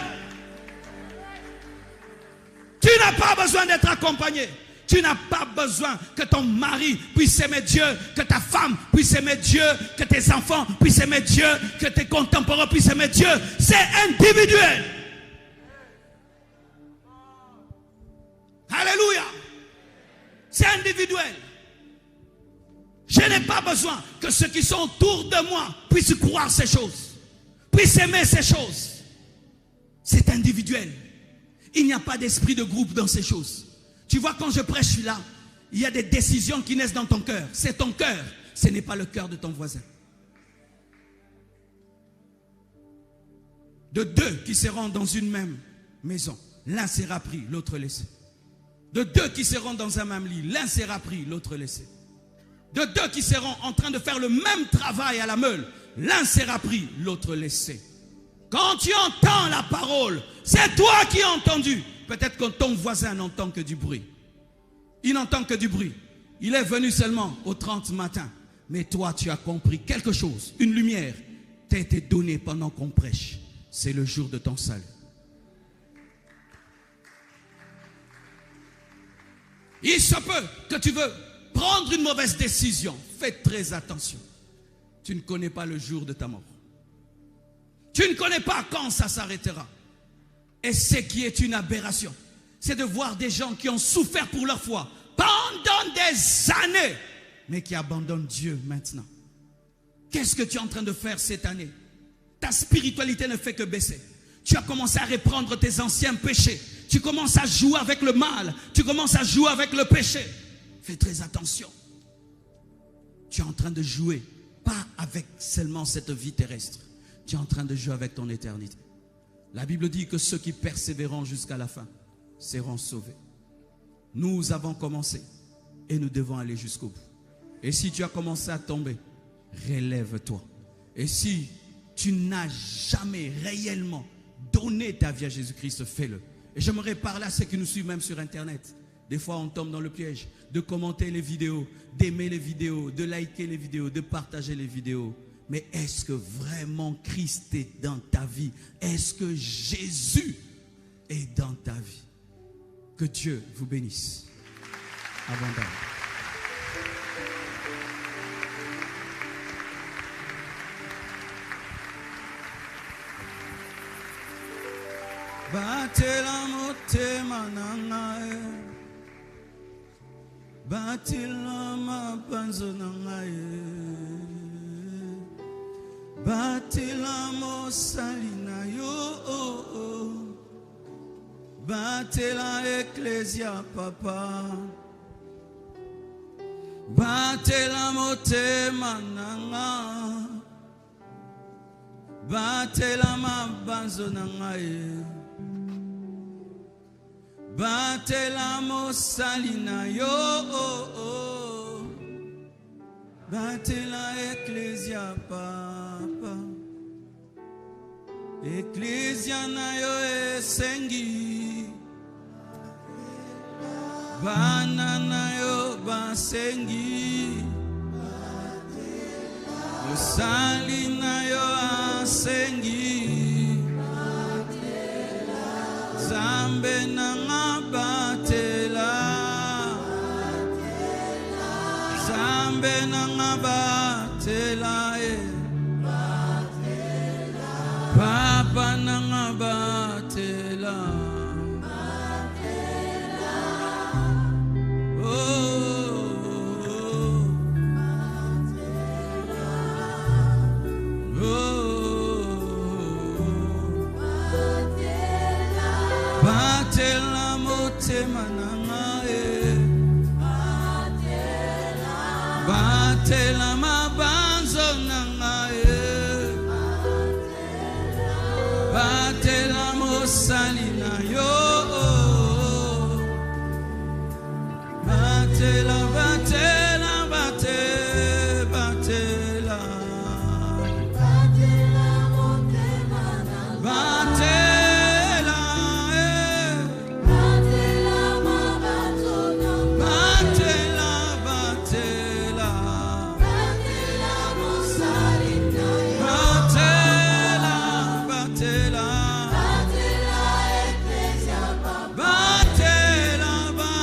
Tu n'as pas besoin d'être accompagné. Tu n'as pas besoin que ton mari puisse aimer Dieu, que ta femme puisse aimer Dieu, que tes enfants puissent aimer Dieu, que tes contemporains puissent aimer Dieu. C'est individuel. Alléluia. C'est individuel. Je n'ai pas besoin que ceux qui sont autour de moi puissent croire ces choses, puissent aimer ces choses. C'est individuel. Il n'y a pas d'esprit de groupe dans ces choses. Tu vois, quand je prêche là, il y a des décisions qui naissent dans ton cœur. C'est ton cœur, ce n'est pas le cœur de ton voisin. De deux qui seront dans une même maison, l'un sera pris, l'autre laissé. De deux qui seront dans un même lit, l'un sera pris, l'autre laissé. De deux qui seront en train de faire le même travail à la meule, l'un sera pris, l'autre laissé. Quand tu entends la parole, c'est toi qui as entendu. Peut-être que ton voisin n'entend que du bruit. Il n'entend que du bruit. Il est venu seulement au 30 matin. Mais toi, tu as compris quelque chose. Une lumière t'a été donnée pendant qu'on prêche. C'est le jour de ton salut. Il se peut que tu veux prendre une mauvaise décision. Fais très attention. Tu ne connais pas le jour de ta mort. Tu ne connais pas quand ça s'arrêtera. Et ce qui est une aberration, c'est de voir des gens qui ont souffert pour leur foi pendant des années, mais qui abandonnent Dieu maintenant. Qu'est-ce que tu es en train de faire cette année? Ta spiritualité ne fait que baisser. Tu as commencé à reprendre tes anciens péchés. Tu commences à jouer avec le mal. Tu commences à jouer avec le péché. Fais très attention. Tu es en train de jouer, pas avec seulement cette vie terrestre. Tu es en train de jouer avec ton éternité. La Bible dit que ceux qui persévéreront jusqu'à la fin seront sauvés. Nous avons commencé et nous devons aller jusqu'au bout. Et si tu as commencé à tomber, relève-toi. Et si tu n'as jamais réellement donné ta vie à Jésus-Christ, fais-le. Et j'aimerais parler à ceux qui nous suivent même sur Internet. Des fois, on tombe dans le piège de commenter les vidéos, d'aimer les vidéos, de liker les vidéos, de partager les vidéos. Mais est-ce que vraiment Christ est dans ta vie? Est-ce que Jésus est dans ta vie? Que Dieu vous bénisse abondamment. Batela motema nangae, batela mapanzo nangae, batela mosali na yo, batela ecclesia papa, batela motema nanga, batela mapanzo nangae. Batela mosali na yo, batela Ecclesia papa. Ecclesia na yo esengi. Bana na yo basengi. Osali na yo asengi. Zambe na ngabatela. Zambe na ngabatela. Papa na ngabatela. Batela motema nangae. Batela mabanzo nangae. Batela mosali na yo. Batela, batela, batela, batela. Batela, batela, batela, batela. Batela, batela. Batela, batela.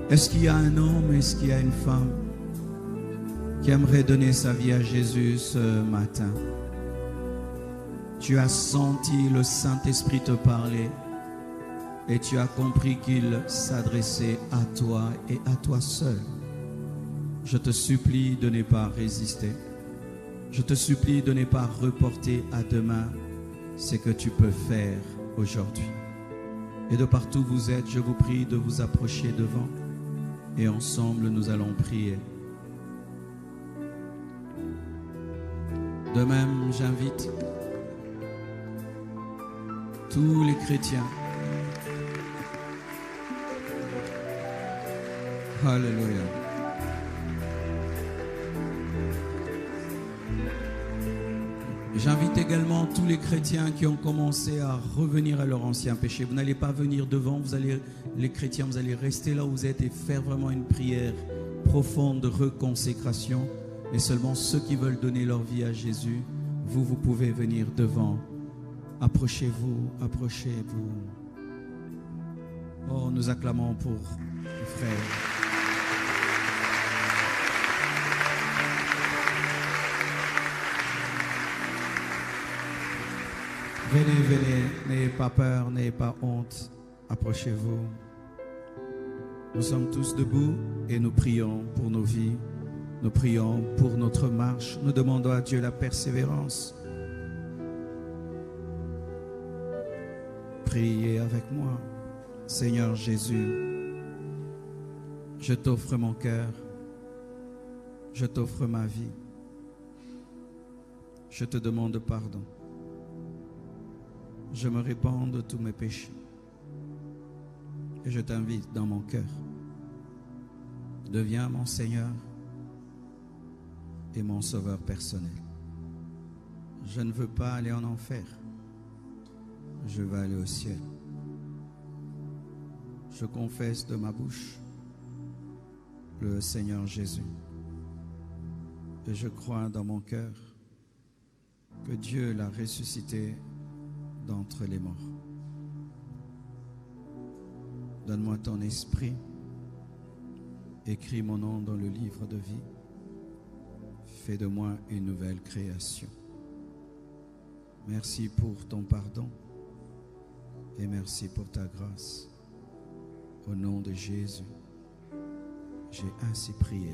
Est-ce qu'il y a un homme, est-ce qu'il y a une femme qui aimerait donner sa vie à Jésus ce matin? Tu as senti le Saint-Esprit te parler et tu as compris qu'il s'adressait à toi et à toi seul. Je te supplie de ne pas résister. Je te supplie de ne pas reporter à demain ce que tu peux faire aujourd'hui. Et de partout où vous êtes, je vous prie de vous approcher devant et ensemble nous allons prier. De même, j'invite tous les chrétiens. Alléluia. J'invite également tous les chrétiens qui ont commencé à revenir à leur ancien péché. Vous n'allez pas venir devant, les chrétiens, vous allez rester là où vous êtes et faire vraiment une prière profonde de reconsécration. Et seulement ceux qui veulent donner leur vie à Jésus, vous pouvez venir devant. Approchez-vous, approchez-vous. Oh, nous acclamons pour les frères. Venez, venez, n'ayez pas peur, n'ayez pas honte, approchez-vous. Nous sommes tous debout et nous prions pour nos vies, nous prions pour notre marche, nous demandons à Dieu la persévérance. Priez avec moi. Seigneur Jésus, je t'offre mon cœur, je t'offre ma vie, je te demande pardon. Je me répands de tous mes péchés et je t'invite dans mon cœur. Deviens mon Seigneur et mon Sauveur personnel. Je ne veux pas aller en enfer, je veux aller au ciel. Je confesse de ma bouche le Seigneur Jésus et je crois dans mon cœur que Dieu l'a ressuscité d'entre les morts. Donne-moi ton esprit. Écris mon nom dans le livre de vie. Fais de moi une nouvelle création. Merci pour ton pardon et merci pour ta grâce. Au nom de Jésus, j'ai ainsi prié.